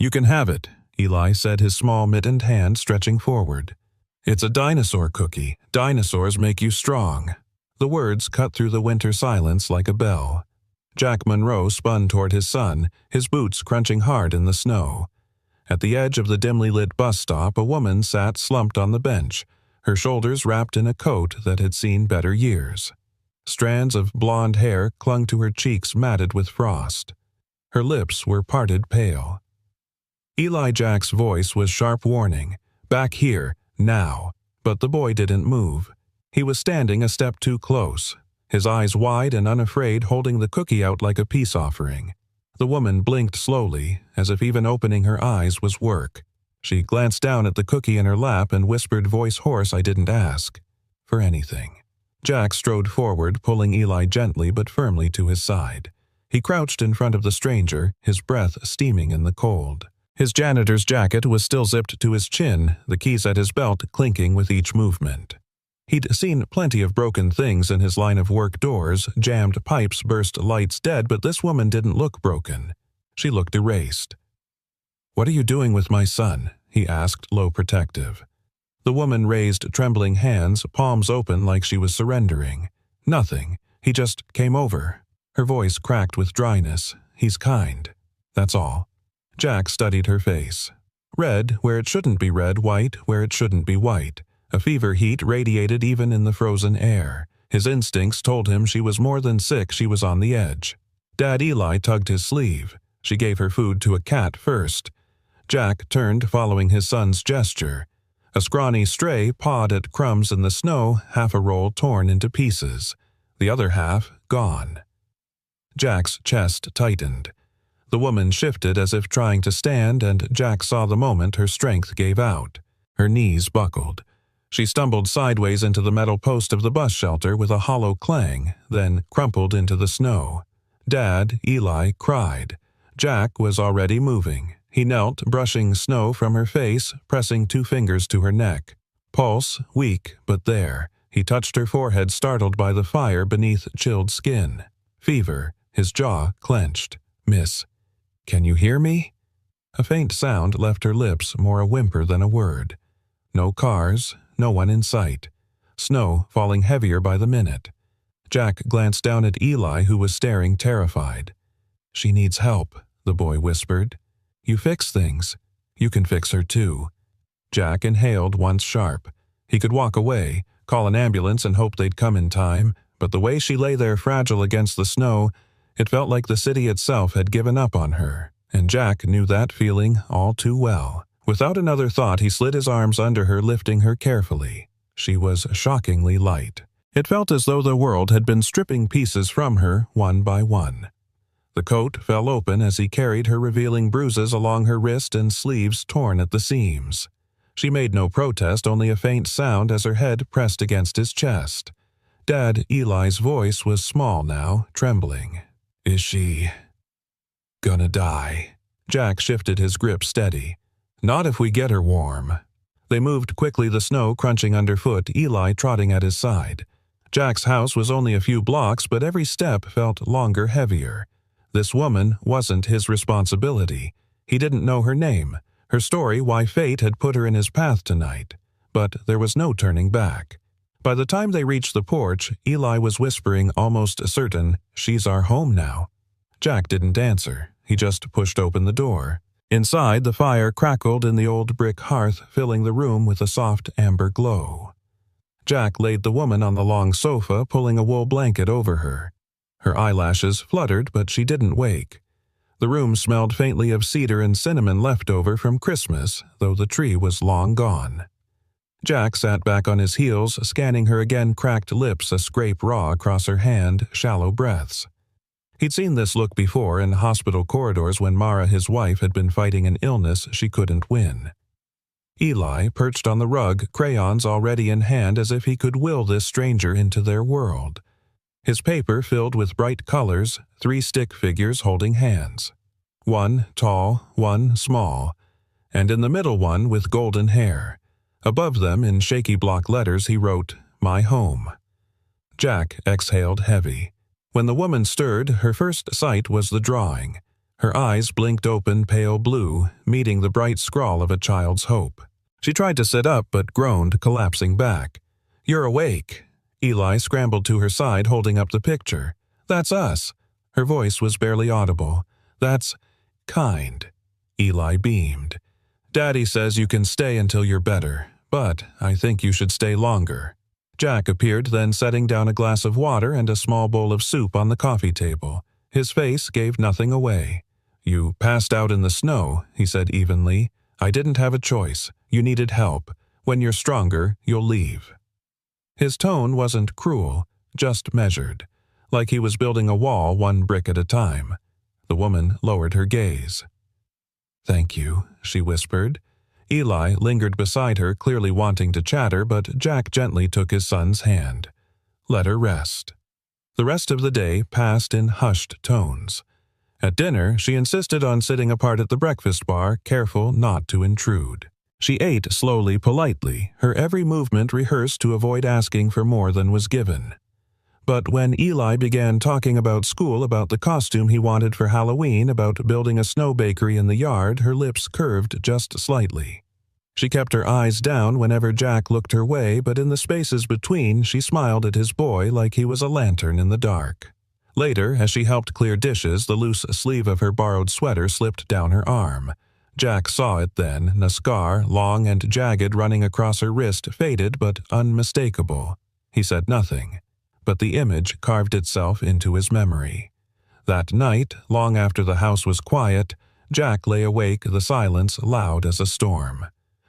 "You can have it," Eli said, his small mittened hand stretching forward. "It's a dinosaur cookie. Dinosaurs make you strong." The words cut through the winter silence like a bell. Jack Monroe spun toward his son, his boots crunching hard in the snow. At the edge of the dimly lit bus stop, a woman sat slumped on the bench, her shoulders wrapped in a coat that had seen better years. Strands of blonde hair clung to her cheeks matted with frost. Her lips were parted pale. Eli Jack's voice was sharp warning, "Back here, now." But the boy didn't move. He was standing a step too close, his eyes wide and unafraid, holding the cookie out like a peace offering. The woman blinked slowly, as if even opening her eyes was work. She glanced down at the cookie in her lap and whispered, voice hoarse, "I didn't ask for anything." Jack strode forward, pulling Eli gently but firmly to his side. He crouched in front of the stranger, his breath steaming in the cold. His janitor's jacket was still zipped to his chin, the keys at his belt clinking with each movement. He'd seen plenty of broken things in his line of work: doors, jammed pipes, burst lights dead, but this woman didn't look broken. She looked erased. "What are you doing with my son?" he asked, low protective. The woman raised trembling hands, palms open like she was surrendering. "Nothing. He just came over." Her voice cracked with dryness. "He's kind. That's all." Jack studied her face. Red where it shouldn't be red, white where it shouldn't be white. A fever heat radiated even in the frozen air. His instincts told him she was more than sick, she was on the edge. Dad Eli tugged his sleeve. She gave her food to a cat first. Jack turned, following his son's gesture. A scrawny stray pawed at crumbs in the snow, half a roll torn into pieces. The other half gone. Jack's chest tightened. The woman shifted as if trying to stand, and Jack saw the moment her strength gave out. Her knees buckled. She stumbled sideways into the metal post of the bus shelter with a hollow clang, then crumpled into the snow. Dad, Eli, cried. Jack was already moving. He knelt, brushing snow from her face, pressing 2 fingers to her neck. Pulse, weak, but there. He touched her forehead, startled by the fire beneath chilled skin. Fever, his jaw clenched. "Miss, can you hear me?" A faint sound left her lips, more a whimper than a word. No cars, no one in sight. Snow falling heavier by the minute. Jack glanced down at Eli, who was staring terrified. "She needs help," the boy whispered. "You fix things. You can fix her too." Jack inhaled once sharp. He could walk away, call an ambulance and hope they'd come in time, but the way she lay there fragile against the snow, it felt like the city itself had given up on her, and Jack knew that feeling all too well. Without another thought, he slid his arms under her, lifting her carefully. She was shockingly light. It felt as though the world had been stripping pieces from her, one by one. The coat fell open as he carried her, revealing bruises along her wrist and sleeves torn at the seams. She made no protest, only a faint sound as her head pressed against his chest. Dad Eli's voice was small now, trembling. "Is she gonna die?" Jack shifted his grip steady. "Not if we get her warm." They moved quickly, the snow crunching underfoot, Eli trotting at his side. Jack's house was only a few blocks, but every step felt longer, heavier. This woman wasn't his responsibility. He didn't know her name, her story, why fate had put her in his path tonight. But there was no turning back. By the time they reached the porch, Eli was whispering, almost certain, "She's our home now." Jack didn't answer. He just pushed open the door. Inside, the fire crackled in the old brick hearth, filling the room with a soft amber glow. Jack laid the woman on the long sofa, pulling a wool blanket over her. Her eyelashes fluttered, but she didn't wake. The room smelled faintly of cedar and cinnamon left over from Christmas, though the tree was long gone. Jack sat back on his heels, scanning her again, cracked lips a scrape raw across her hand, shallow breaths. He'd seen this look before in hospital corridors when Mara, his wife, had been fighting an illness she couldn't win. Eli perched on the rug, crayons already in hand, as if he could will this stranger into their world. His paper filled with bright colors, 3 stick figures holding hands. One tall, one small, and in the middle one with golden hair. Above them, in shaky block letters, he wrote, "My home." Jack exhaled heavy. When the woman stirred, her first sight was the drawing. Her eyes blinked open pale blue, meeting the bright scrawl of a child's hope. She tried to sit up but groaned, collapsing back. "You're awake." Eli scrambled to her side, holding up the picture. "That's us." Her voice was barely audible. "That's kind." Eli beamed. "Daddy says you can stay until you're better, but I think you should stay longer." Jack appeared, then setting down a glass of water and a small bowl of soup on the coffee table. His face gave nothing away. "You passed out in the snow," he said evenly. "I didn't have a choice. You needed help. When you're stronger, you'll leave." His tone wasn't cruel, just measured, like he was building a wall one brick at a time. The woman lowered her gaze. "Thank you," she whispered. Eli lingered beside her, clearly wanting to chatter, but Jack gently took his son's hand. Let her rest. The rest of the day passed in hushed tones. At dinner, she insisted on sitting apart at the breakfast bar, careful not to intrude. She ate slowly, politely, her every movement rehearsed to avoid asking for more than was given. But when Eli began talking about school, about the costume he wanted for Halloween, about building a snow bakery in the yard, her lips curved just slightly. She kept her eyes down whenever Jack looked her way, but in the spaces between, she smiled at his boy like he was a lantern in the dark. Later, as she helped clear dishes, the loose sleeve of her borrowed sweater slipped down her arm. Jack saw it then, a scar, long and jagged, running across her wrist, faded but unmistakable. He said nothing, but the image carved itself into his memory. That night, long after the house was quiet, Jack lay awake, the silence loud as a storm.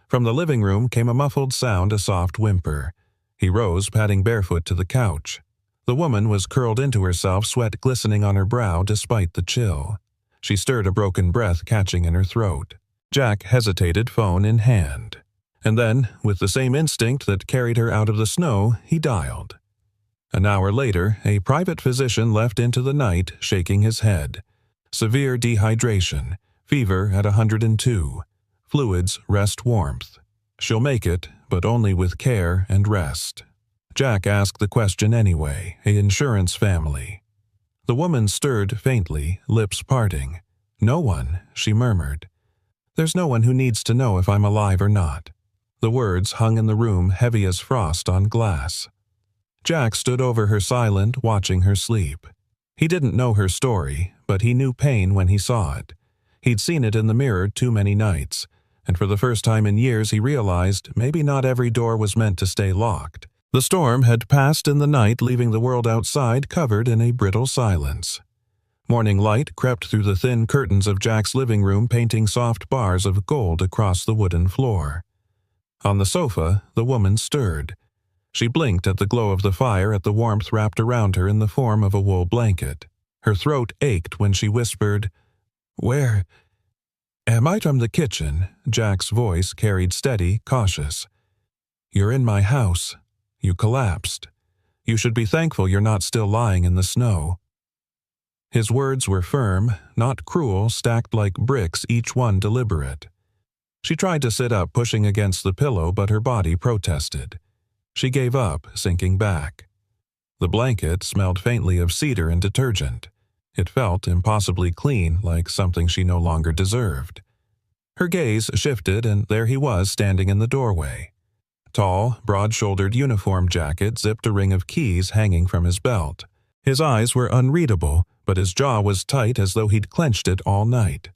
From the living room came a muffled sound, a soft whimper. He rose, padding barefoot to the couch. The woman was curled into herself, sweat glistening on her brow despite the chill. She stirred, a broken breath catching in her throat. Jack hesitated, phone in hand. And then, with the same instinct that carried her out of the snow, he dialed. An hour later, a private physician left into the night, shaking his head. Severe dehydration, fever at 102. Fluids, rest, warmth. She'll make it, but only with care and rest. Jack asked the question anyway, an insurance family. The woman stirred faintly, lips parting. "No one," she murmured. "There's no one who needs to know if I'm alive or not." The words hung in the room heavy as frost on glass. Jack stood over her silent, watching her sleep. He didn't know her story, but he knew pain when he saw it. He'd seen it in the mirror too many nights, and for the first time in years he realized maybe not every door was meant to stay locked. The storm had passed in the night, leaving the world outside covered in a brittle silence. Morning light crept through the thin curtains of Jack's living room, painting soft bars of gold across the wooden floor. On the sofa, the woman stirred. She blinked at the glow of the fire, at the warmth wrapped around her in the form of a wool blanket. Her throat ached when she whispered, "Where am I?" From the kitchen, Jack's voice carried steady, cautious. "You're in my house. You collapsed. You should be thankful you're not still lying in the snow." His words were firm, not cruel, stacked like bricks, each one deliberate. She tried to sit up, pushing against the pillow, but her body protested. She gave up, sinking back. The blanket smelled faintly of cedar and detergent. It felt impossibly clean, like something she no longer deserved. Her gaze shifted, and there he was, standing in the doorway. Tall, broad-shouldered uniform jacket, zipped, a ring of keys hanging from his belt. His eyes were unreadable, but his jaw was tight as though he'd clenched it all night.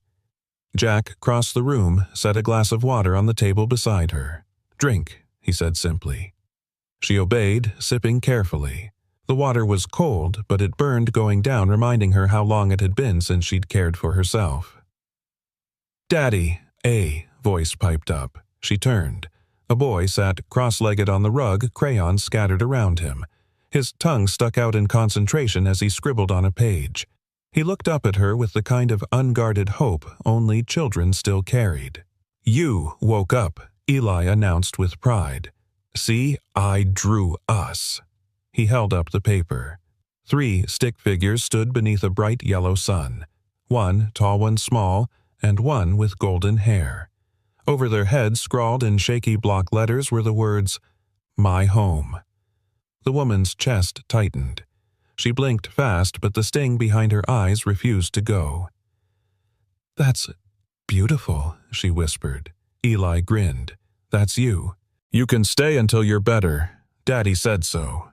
Jack crossed the room, set a glass of water on the table beside her. "Drink," he said simply. She obeyed, sipping carefully. The water was cold, but it burned going down, reminding her how long it had been since she'd cared for herself. "Daddy," a voice piped up. She turned. A boy sat cross-legged on the rug, crayons scattered around him. His tongue stuck out in concentration as he scribbled on a page. He looked up at her with the kind of unguarded hope only children still carried. "You woke up," Eli announced with pride. "See, I drew us." He held up the paper. 3 stick figures stood beneath a bright yellow sun. One, tall, one small, and one with golden hair. Over their heads, scrawled in shaky block letters, were the words, "My home." The woman's chest tightened. She blinked fast, but the sting behind her eyes refused to go. "That's beautiful," she whispered. Eli grinned. "That's you. You can stay until you're better. Daddy said so."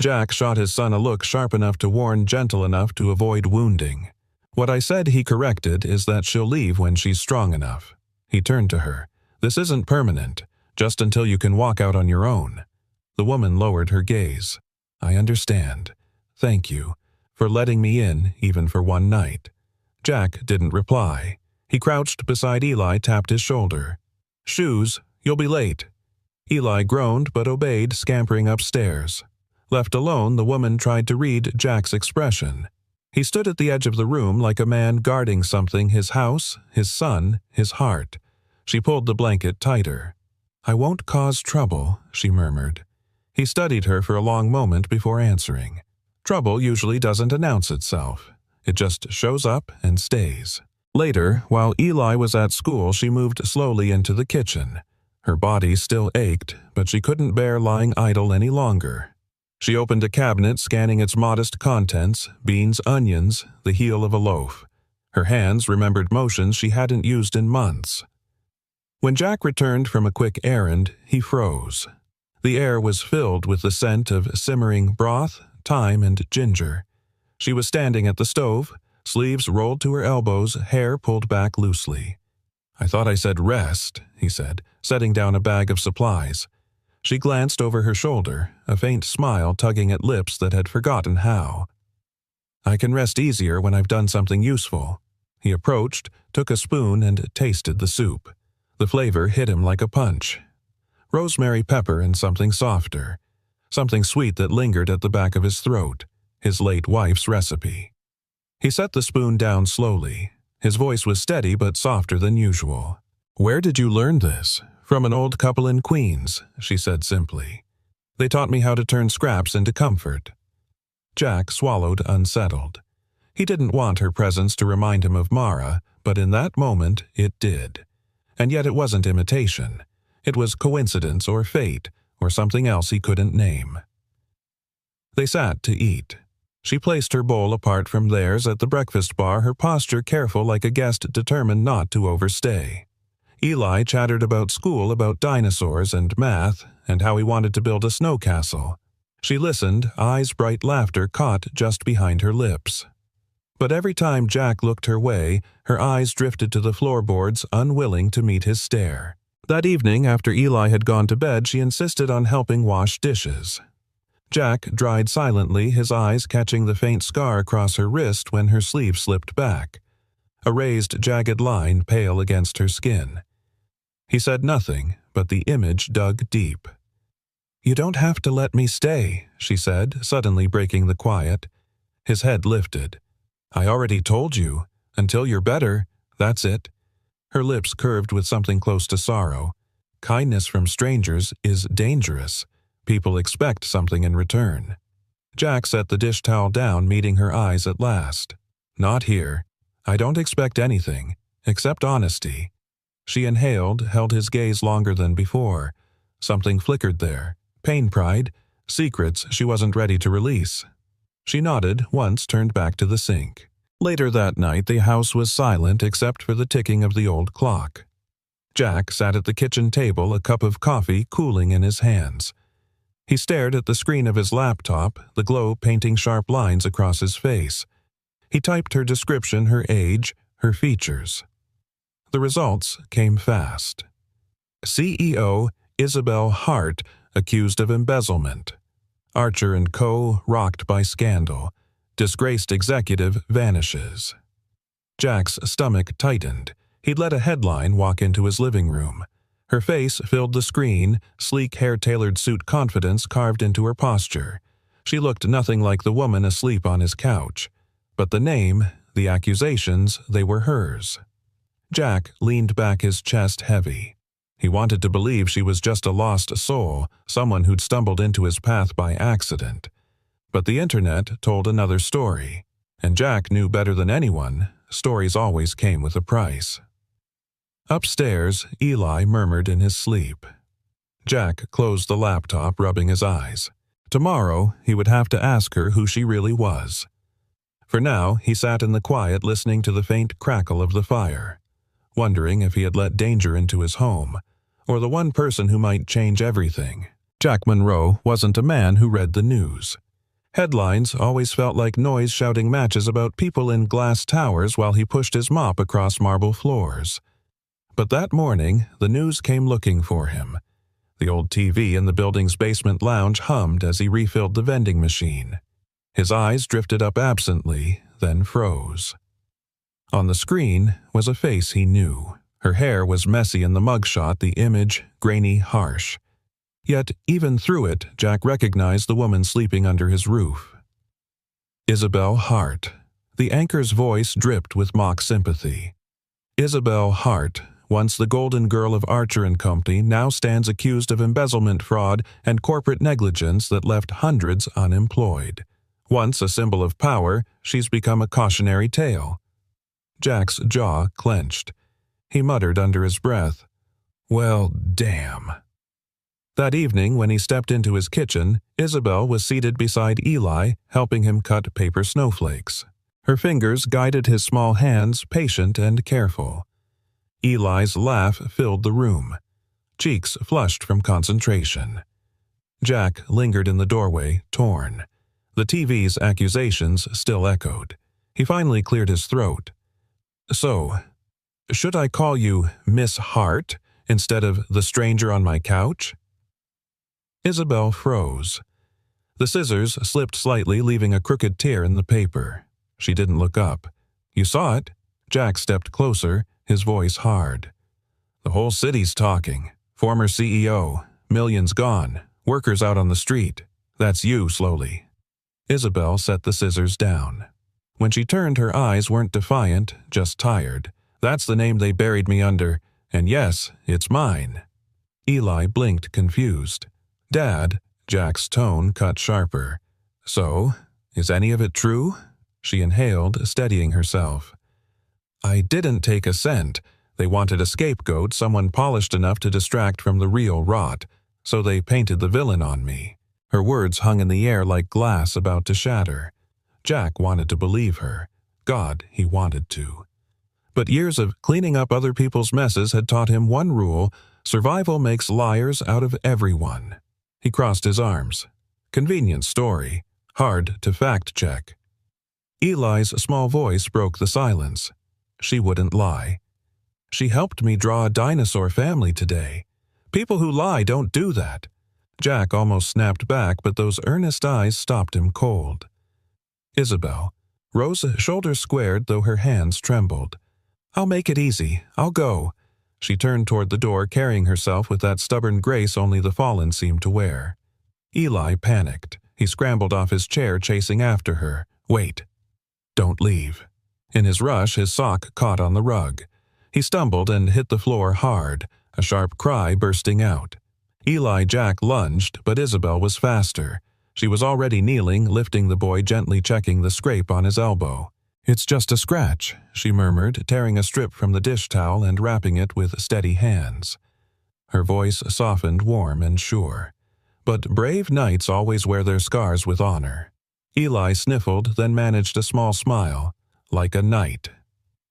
Jack shot his son a look sharp enough to warn, gentle enough to avoid wounding. "What I said," he corrected, "is that she'll leave when she's strong enough." He turned to her. "This isn't permanent, just until you can walk out on your own." The woman lowered her gaze. "I understand. Thank you for letting me in, even for one night." Jack didn't reply. He crouched beside Eli, tapped his shoulder. "Shoes, you'll be late." Eli groaned but obeyed, scampering upstairs. Left alone, the woman tried to read Jack's expression. He stood at the edge of the room like a man guarding something: his house, his son, his heart. She pulled the blanket tighter. "I won't cause trouble," she murmured. He studied her for a long moment before answering. Trouble usually doesn't announce itself. It just shows up and stays. Later, while Eli was at school, she moved slowly into the kitchen. Her body still ached, but she couldn't bear lying idle any longer. She opened a cabinet, scanning its modest contents: beans, onions, the heel of a loaf. Her hands remembered motions she hadn't used in months. When Jack returned from a quick errand, he froze. The air was filled with the scent of simmering broth, thyme, and ginger. She was standing at the stove, sleeves rolled to her elbows, hair pulled back loosely. "I thought I said rest," he said, setting down a bag of supplies. She glanced over her shoulder, a faint smile tugging at lips that had forgotten how. "I can rest easier when I've done something useful." He approached, took a spoon, and tasted the soup. The flavor hit him like a punch. Rosemary, pepper, and something softer. Something sweet that lingered at the back of his throat. His late wife's recipe. He set the spoon down slowly. His voice was steady but softer than usual. "Where did you learn this?" "From an old couple in Queens," she said simply. "They taught me how to turn scraps into comfort." Jack swallowed, unsettled. He didn't want her presence to remind him of Mara, but in that moment it did. And yet it wasn't imitation. It was coincidence or fate or something else he couldn't name. They sat to eat. She placed her bowl apart from theirs at the breakfast bar, her posture careful like a guest determined not to overstay. Eli chattered about school, about dinosaurs and math, and how he wanted to build a snow castle. She listened, eyes bright, laughter caught just behind her lips. But every time Jack looked her way, her eyes drifted to the floorboards, unwilling to meet his stare. That evening, after Eli had gone to bed, she insisted on helping wash dishes. Jack dried silently, his eyes catching the faint scar across her wrist when her sleeve slipped back. A raised, jagged line pale against her skin. He said nothing, but the image dug deep. "You don't have to let me stay," she said, suddenly breaking the quiet. His head lifted. "I already told you. Until you're better, that's it." Her lips curved with something close to sorrow. "Kindness from strangers is dangerous. People expect something in return." Jack set the dish towel down, meeting her eyes at last. "Not here. I don't expect anything, except honesty." She inhaled, held his gaze longer than before. Something flickered there. Pain, pride, secrets she wasn't ready to release. She nodded, once turned back to the sink. Later that night, the house was silent except for the ticking of the old clock. Jack sat at the kitchen table, a cup of coffee cooling in his hands. He stared at the screen of his laptop, the glow painting sharp lines across his face. He typed her description, her age, her features. The results came fast. CEO Isabel Hart accused of embezzlement. Archer & Co. rocked by scandal. Disgraced executive vanishes. Jack's stomach tightened. He'd let a headline walk into his living room. Her face filled the screen, sleek hair-tailored suit confidence carved into her posture. She looked nothing like the woman asleep on his couch. But the name, the accusations, they were hers. Jack leaned back, his chest heavy. He wanted to believe she was just a lost soul, someone who'd stumbled into his path by accident. But the internet told another story, and Jack knew better than anyone, stories always came with a price. Upstairs, Eli murmured in his sleep. Jack closed the laptop, rubbing his eyes. Tomorrow, he would have to ask her who she really was. For now, he sat in the quiet listening to the faint crackle of the fire, wondering if he had let danger into his home, or the one person who might change everything. Jack Monroe wasn't a man who read the news. Headlines always felt like noise shouting matches about people in glass towers while he pushed his mop across marble floors. But that morning, the news came looking for him. The old TV in the building's basement lounge hummed as he refilled the vending machine. His eyes drifted up absently, then froze. On the screen was a face he knew. Her hair was messy in the mugshot, the image grainy, harsh. Yet, even through it, Jack recognized the woman sleeping under his roof. Isabel Hart. The anchor's voice dripped with mock sympathy. Isabel Hart, once the golden girl of Archer & Company, now stands accused of embezzlement fraud and corporate negligence that left hundreds unemployed. Once a symbol of power, she's become a cautionary tale. Jack's jaw clenched. He muttered under his breath, "Well, damn." That evening, when he stepped into his kitchen, Isabel was seated beside Eli, helping him cut paper snowflakes. Her fingers guided his small hands, patient and careful. Eli's laugh filled the room, cheeks flushed from concentration. Jack lingered in the doorway, torn. The TV's accusations still echoed. He finally cleared his throat. "So, should I call you Miss Hart instead of the stranger on my couch?" Isabel froze. The scissors slipped slightly, leaving a crooked tear in the paper. She didn't look up. "You saw it?" Jack stepped closer, his voice hard. "The whole city's talking. Former CEO, millions gone, workers out on the street. That's you, slowly." Isabel set the scissors down. When she turned, her eyes weren't defiant, just tired. "That's the name they buried me under, and yes, it's mine." Eli blinked, confused. "Dad," Jack's tone cut sharper. "So, is any of it true?" She inhaled, steadying herself. "I didn't take a cent. They wanted a scapegoat, someone polished enough to distract from the real rot, so they painted the villain on me." Her words hung in the air like glass about to shatter. Jack wanted to believe her. God, he wanted to. But years of cleaning up other people's messes had taught him one rule: survival makes liars out of everyone. He crossed his arms. Convenient story, hard to fact-check. Eli's small voice broke the silence. She wouldn't lie. "She helped me draw a dinosaur family today. People who lie don't do that." Jack almost snapped back, but those earnest eyes stopped him cold. Isabel. Rose's shoulders squared, though her hands trembled. "I'll make it easy. I'll go." She turned toward the door, carrying herself with that stubborn grace only the fallen seemed to wear. Eli panicked. He scrambled off his chair, chasing after her. "Wait. Don't leave." In his rush, his sock caught on the rug. He stumbled and hit the floor hard, a sharp cry bursting out. Eli Jack lunged, but Isabel was faster. She was already kneeling, lifting the boy, gently checking the scrape on his elbow. "It's just a scratch," she murmured, tearing a strip from the dish towel and wrapping it with steady hands. Her voice softened, warm and sure. But brave knights always wear their scars with honor. Eli sniffled, then managed a small smile. "Like a knight."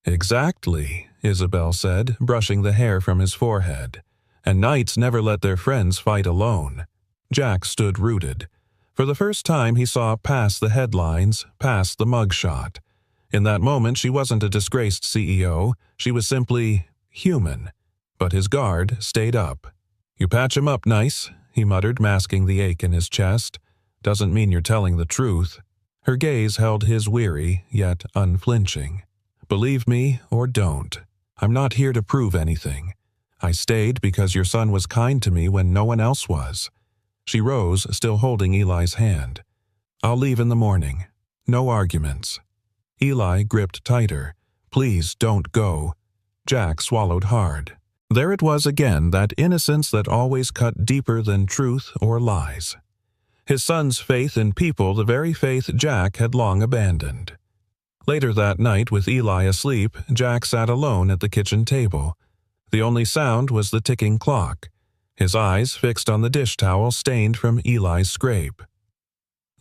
"Exactly," Isabel said, brushing the hair from his forehead. "And knights never let their friends fight alone." Jack stood rooted. For the first time he saw past the headlines, past the mugshot. In that moment, she wasn't a disgraced CEO. She was simply human. But his guard stayed up. "You patch him up nice," he muttered, masking the ache in his chest. "Doesn't mean you're telling the truth." Her gaze held his weary, yet unflinching. "Believe me or don't. I'm not here to prove anything. I stayed because your son was kind to me when no one else was." She rose, still holding Eli's hand. "I'll leave in the morning. No arguments." Eli gripped tighter. "Please don't go." Jack swallowed hard. There it was again, that innocence that always cut deeper than truth or lies. His son's faith in people, the very faith Jack had long abandoned. Later that night, with Eli asleep, Jack sat alone at the kitchen table. The only sound was the ticking clock, his eyes fixed on the dish towel stained from Eli's scrape.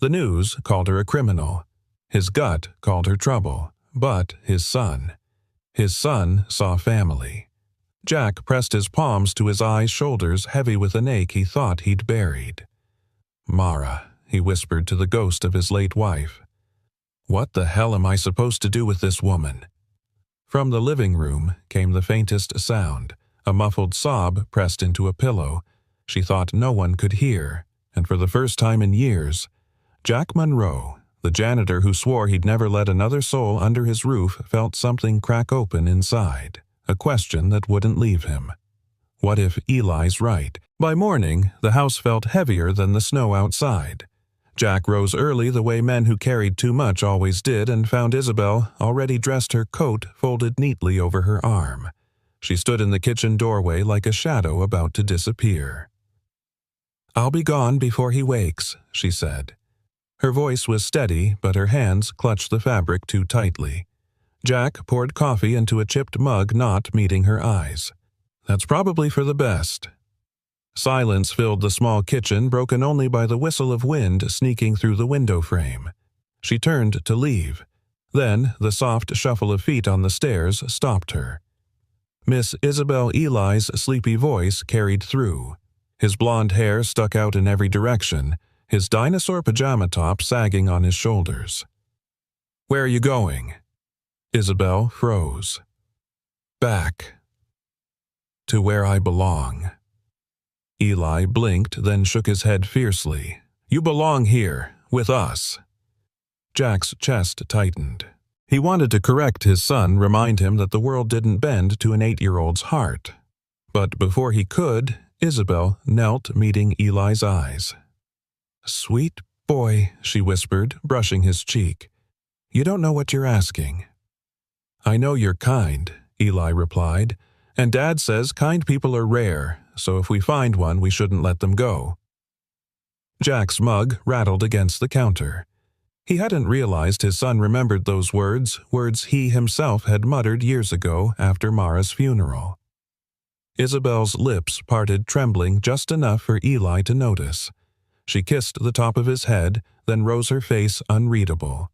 The news called her a criminal. His gut called her trouble, but his son saw family. Jack pressed his palms to his eyes' shoulders, heavy with an ache he thought he'd buried. "Mara," he whispered to the ghost of his late wife. "What the hell am I supposed to do with this woman?" From the living room came the faintest sound, a muffled sob pressed into a pillow. She thought no one could hear, and for the first time in years, Jack Monroe, the janitor who swore he'd never let another soul under his roof, felt something crack open inside, a question that wouldn't leave him. What if Eli's right? By morning, the house felt heavier than the snow outside. Jack rose early the way men who carried too much always did and found Isabel already dressed, her coat folded neatly over her arm. She stood in the kitchen doorway like a shadow about to disappear. "I'll be gone before he wakes," she said. Her voice was steady, but her hands clutched the fabric too tightly. Jack poured coffee into a chipped mug, not meeting her eyes. "That's probably for the best." Silence filled the small kitchen, broken only by the whistle of wind sneaking through the window frame. She turned to leave. Then the soft shuffle of feet on the stairs stopped her. Miss Isabel Eli's sleepy voice carried through. His blonde hair stuck out in every direction, his dinosaur pajama top sagging on his shoulders. "Where are you going?" Isabel froze. "Back. To where I belong." Eli blinked, then shook his head fiercely. "You belong here, with us." Jack's chest tightened. He wanted to correct his son, remind him that the world didn't bend to an 8-year-old's heart. But before he could, Isabel knelt, meeting Eli's eyes. "Sweet boy," she whispered, brushing his cheek. "You don't know what you're asking." "I know you're kind," Eli replied, "and Dad says kind people are rare, so if we find one, we shouldn't let them go." Jack's mug rattled against the counter. He hadn't realized his son remembered those words he himself had muttered years ago after Mara's funeral. Isabel's lips parted, trembling just enough for Eli to notice. She kissed the top of his head, then rose, her face unreadable.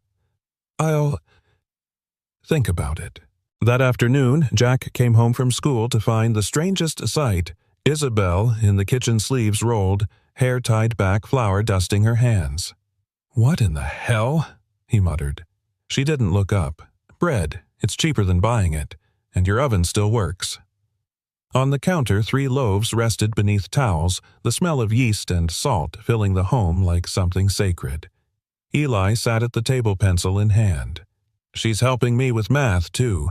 "I'll think about it." That afternoon, Jack came home from school to find the strangest sight: Isabel, in the kitchen, sleeves rolled, hair tied back, flour dusting her hands. "What in the hell?" he muttered. She didn't look up. "Bread. It's cheaper than buying it. And your oven still works." On the counter, 3 loaves rested beneath towels, the smell of yeast and salt filling the home like something sacred. Eli sat at the table, pencil in hand. "She's helping me with math, too.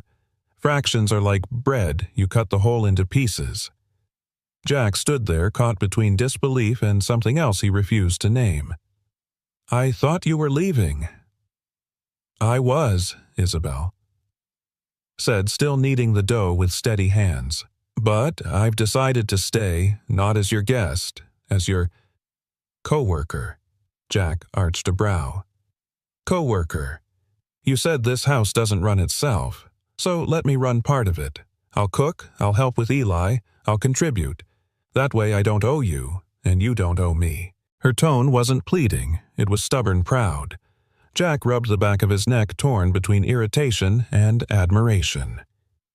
Fractions are like bread, you cut the whole into pieces." Jack stood there, caught between disbelief and something else he refused to name. "I thought you were leaving." "I was," Isabel said, still kneading the dough with steady hands. "But I've decided to stay, not as your guest, as your co-worker." Jack arched a brow. "Co-worker. You said this house doesn't run itself, so let me run part of it. I'll cook, I'll help with Eli, I'll contribute. That way I don't owe you, and you don't owe me." Her tone wasn't pleading, it was stubborn proud. Jack rubbed the back of his neck, torn between irritation and admiration.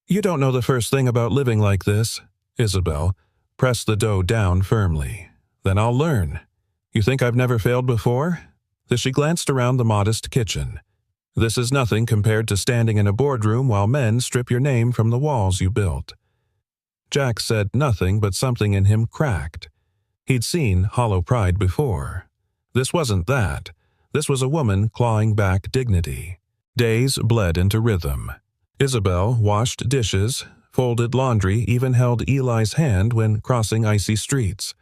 "You don't know the first thing about living like this." Isabel pressed the dough down firmly. "Then I'll learn. You think I've never failed before?" She glanced around the modest kitchen. "This is nothing compared to standing in a boardroom while men strip your name from the walls you built." Jack said nothing, but something in him cracked. He'd seen hollow pride before. This wasn't that. This was a woman clawing back dignity. Days bled into rhythm. Isabel washed dishes, folded laundry, even held Eli's hand when crossing icy streets.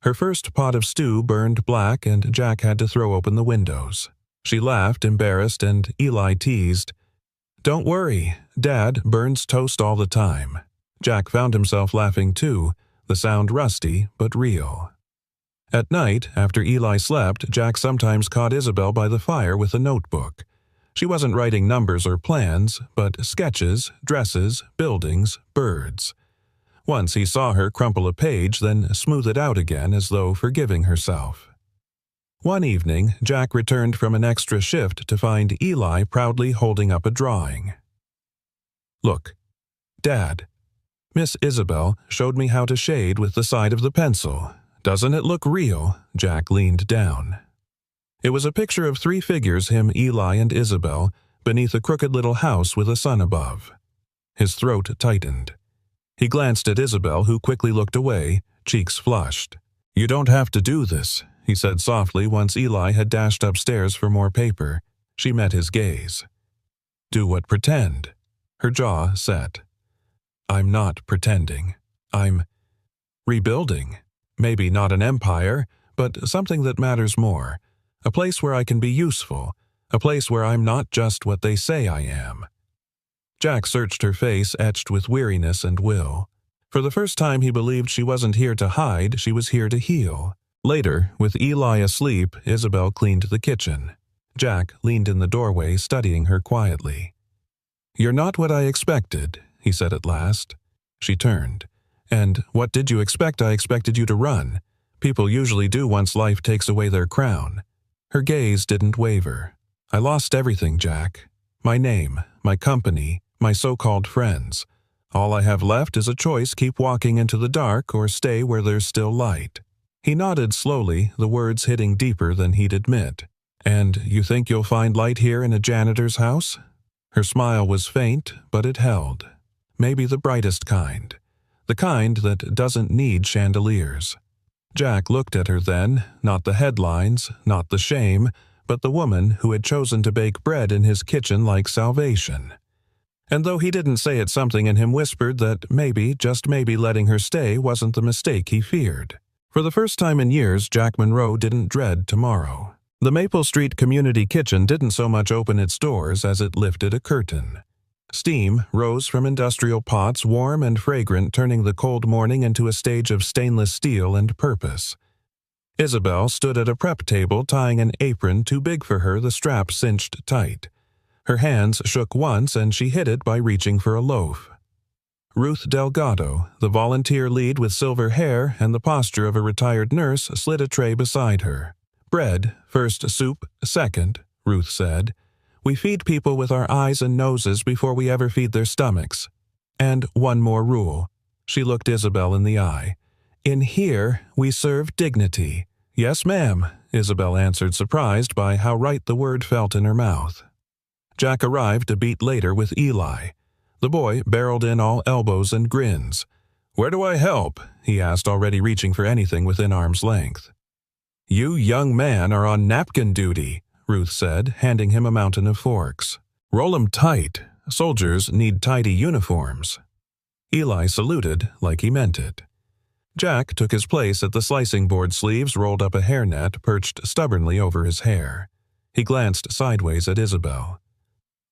Her first pot of stew burned black, and Jack had to throw open the windows. She laughed, embarrassed, and Eli teased, "Don't worry, Dad burns toast all the time." Jack found himself laughing too, the sound rusty but real. At night, after Eli slept, Jack sometimes caught Isabel by the fire with a notebook. She wasn't writing numbers or plans, but sketches, dresses, buildings, birds. Once he saw her crumple a page, then smooth it out again as though forgiving herself. One evening, Jack returned from an extra shift to find Eli proudly holding up a drawing. "Look, Dad, Miss Isabel showed me how to shade with the side of the pencil. Doesn't it look real?" Jack leaned down. It was a picture of 3 figures, him, Eli, and Isabel, beneath a crooked little house with a sun above. His throat tightened. He glanced at Isabel, who quickly looked away, cheeks flushed. "You don't have to do this," he said softly once Eli had dashed upstairs for more paper. She met his gaze. "Do what? Pretend?" Her jaw set. "I'm not pretending. I'm rebuilding. Maybe not an empire, but something that matters more. A place where I can be useful. A place where I'm not just what they say I am." Jack searched her face, etched with weariness and will. For the first time he believed she wasn't here to hide, she was here to heal. Later, with Eli asleep, Isabel cleaned the kitchen. Jack leaned in the doorway, studying her quietly. "You're not what I expected," he said at last. She turned. "And what did you expect? I expected you to run. People usually do once life takes away their crown." Her gaze didn't waver. "I lost everything, Jack. My name, my company, my so-called friends. All I have left is a choice: keep walking into the dark or stay where there's still light." He nodded slowly, the words hitting deeper than he'd admit. "And you think you'll find light here in a janitor's house?" Her smile was faint, but it held. Maybe the brightest kind. The kind that doesn't need chandeliers. Jack looked at her then, not the headlines, not the shame, but the woman who had chosen to bake bread in his kitchen like salvation. And though he didn't say it, something in him whispered that maybe, just maybe, letting her stay wasn't the mistake he feared. For the first time in years, Jack Monroe didn't dread tomorrow. The Maple Street Community Kitchen didn't so much open its doors as it lifted a curtain. Steam rose from industrial pots, warm and fragrant, turning the cold morning into a stage of stainless steel and purpose. Isabel stood at a prep table, tying an apron too big for her, the strap cinched tight. Her hands shook once, and she hid it by reaching for a loaf. Ruth Delgado, the volunteer lead with silver hair and the posture of a retired nurse, slid a tray beside her. "Bread, first soup, second," Ruth said. "We feed people with our eyes and noses before we ever feed their stomachs. And one more rule." She looked Isabel in the eye. "In here, we serve dignity." "Yes, ma'am," Isabel answered, surprised by how right the word felt in her mouth. Jack arrived a beat later with Eli. The boy barreled in all elbows and grins. "Where do I help?" he asked, already reaching for anything within arm's length. "You young man are on napkin duty," Ruth said, handing him a mountain of forks. "Roll 'em tight. Soldiers need tidy uniforms." Eli saluted like he meant it. Jack took his place at the slicing board, sleeves rolled up a hairnet perched stubbornly over his hair. He glanced sideways at Isabel.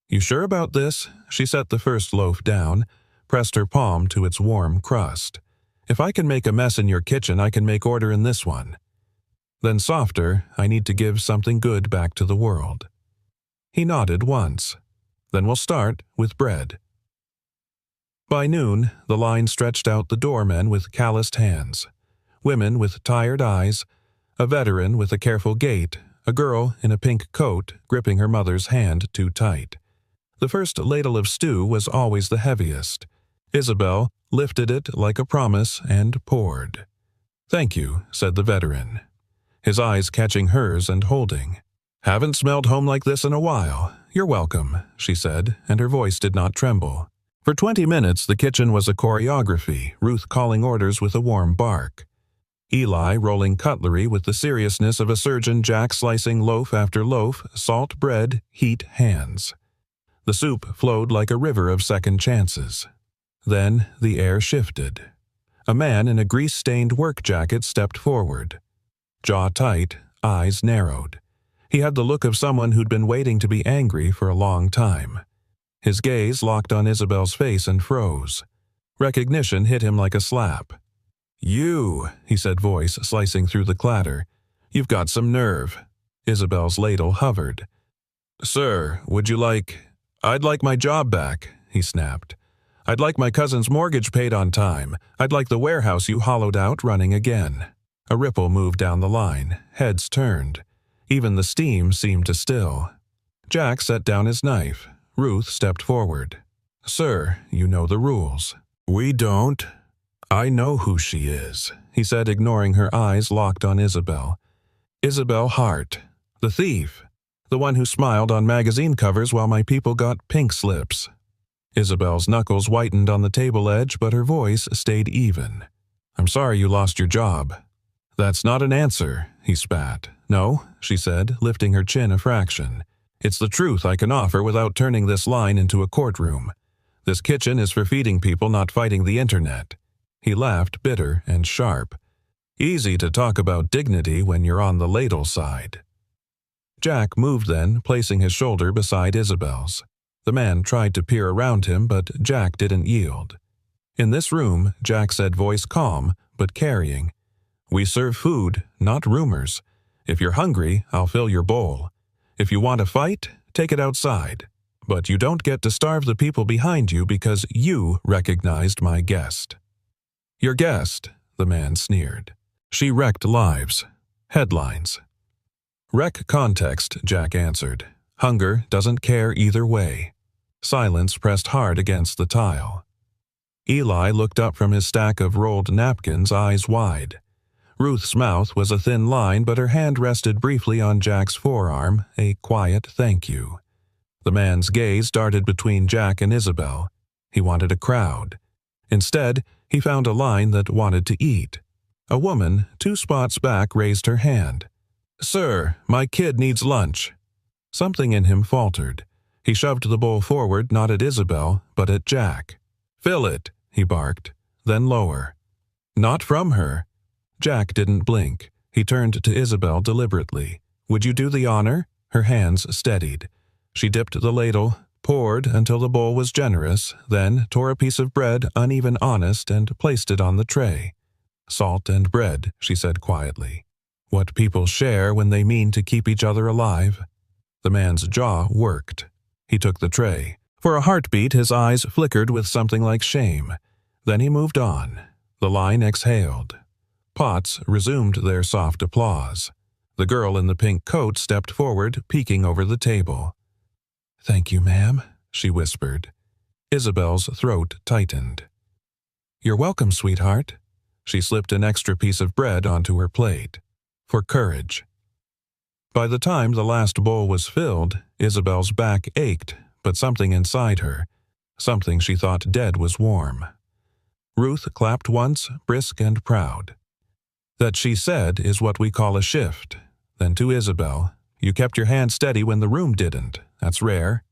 "You sure about this?" She set the first loaf down, pressed her palm to its warm crust. "If I can make a mess in your kitchen, I can make order in this one." Then softer, "I need to give something good back to the world." He nodded once. "Then we'll start with bread." By noon, the line stretched out, the doormen with calloused hands, women with tired eyes, a veteran with a careful gait, a girl in a pink coat gripping her mother's hand too tight. The first ladle of stew was always the heaviest. Isabel lifted it like a promise and poured. "Thank you," said the veteran, his eyes catching hers and holding. "Haven't smelled home like this in a while. You're welcome," she said, and her voice did not tremble. For 20 minutes the kitchen was a choreography, Ruth calling orders with a warm bark. Eli rolling cutlery with the seriousness of a surgeon, Jack slicing loaf after loaf, salt bread, heat hands. The soup flowed like a river of second chances. Then the air shifted. A man in a grease-stained work jacket stepped forward. Jaw tight, eyes narrowed. He had the look of someone who'd been waiting to be angry for a long time. His gaze locked on Isabel's face and froze. Recognition hit him like a slap. "You," he said, voice slicing through the clatter. "You've got some nerve." Isabel's ladle hovered. "Sir, would you like—" "I'd like my job back," he snapped. "I'd like my cousin's mortgage paid on time. I'd like the warehouse you hollowed out running again." A ripple moved down the line. Heads turned. Even the steam seemed to still. Jack set down his knife. Ruth stepped forward. "Sir, you know the rules." "We don't." "I know who she is," he said, ignoring her eyes locked on Isabel. "Isabel Hart, the thief, the one who smiled on magazine covers while my people got pink slips." Isabel's knuckles whitened on the table edge, but her voice stayed even. "I'm sorry you lost your job." "That's not an answer," he spat. "No," she said, lifting her chin a fraction. "It's the truth I can offer without turning this line into a courtroom. This kitchen is for feeding people, not fighting the internet." He laughed, bitter and sharp. "Easy to talk about dignity when you're on the ladle side." Jack moved then, placing his shoulder beside Isabel's. The man tried to peer around him, but Jack didn't yield. "In this room," Jack said, voice calm, but carrying, "we serve food, not rumors. If you're hungry, I'll fill your bowl. If you want to fight, take it outside. But you don't get to starve the people behind you because you recognized my guest." "Your guest," the man sneered. "She wrecked lives. Headlines." "Wreck context," Jack answered. "Hunger doesn't care either way." Silence pressed hard against the tile. Eli looked up from his stack of rolled napkins, eyes wide. Ruth's mouth was a thin line, but her hand rested briefly on Jack's forearm, a quiet thank you. The man's gaze darted between Jack and Isabel. He wanted a crowd. Instead, he found a line that wanted to eat. A woman, 2 spots back, raised her hand. "Sir, my kid needs lunch." Something in him faltered. He shoved the bowl forward, not at Isabel, but at Jack. "Fill it," he barked, then lower. "Not from her." Jack didn't blink. He turned to Isabel deliberately. "Would you do the honor?" Her hands steadied. She dipped the ladle, poured until the bowl was generous, then tore a piece of bread, uneven honest, and placed it on the tray. "Salt and bread," she said quietly. "What people share when they mean to keep each other alive." The man's jaw worked. He took the tray. For a heartbeat, his eyes flickered with something like shame. Then he moved on. The line exhaled. Pots resumed their soft applause. The girl in the pink coat stepped forward, peeking over the table. "Thank you, ma'am," she whispered. Isabel's throat tightened. "You're welcome, sweetheart." She slipped an extra piece of bread onto her plate. "For courage." By the time the last bowl was filled, Isabel's back ached, but something inside her, something she thought dead, was warm. Ruth clapped once, brisk and proud. "That she said is what we call a shift." Then to Isabel, "You kept your hand steady when the room didn't. That's rare."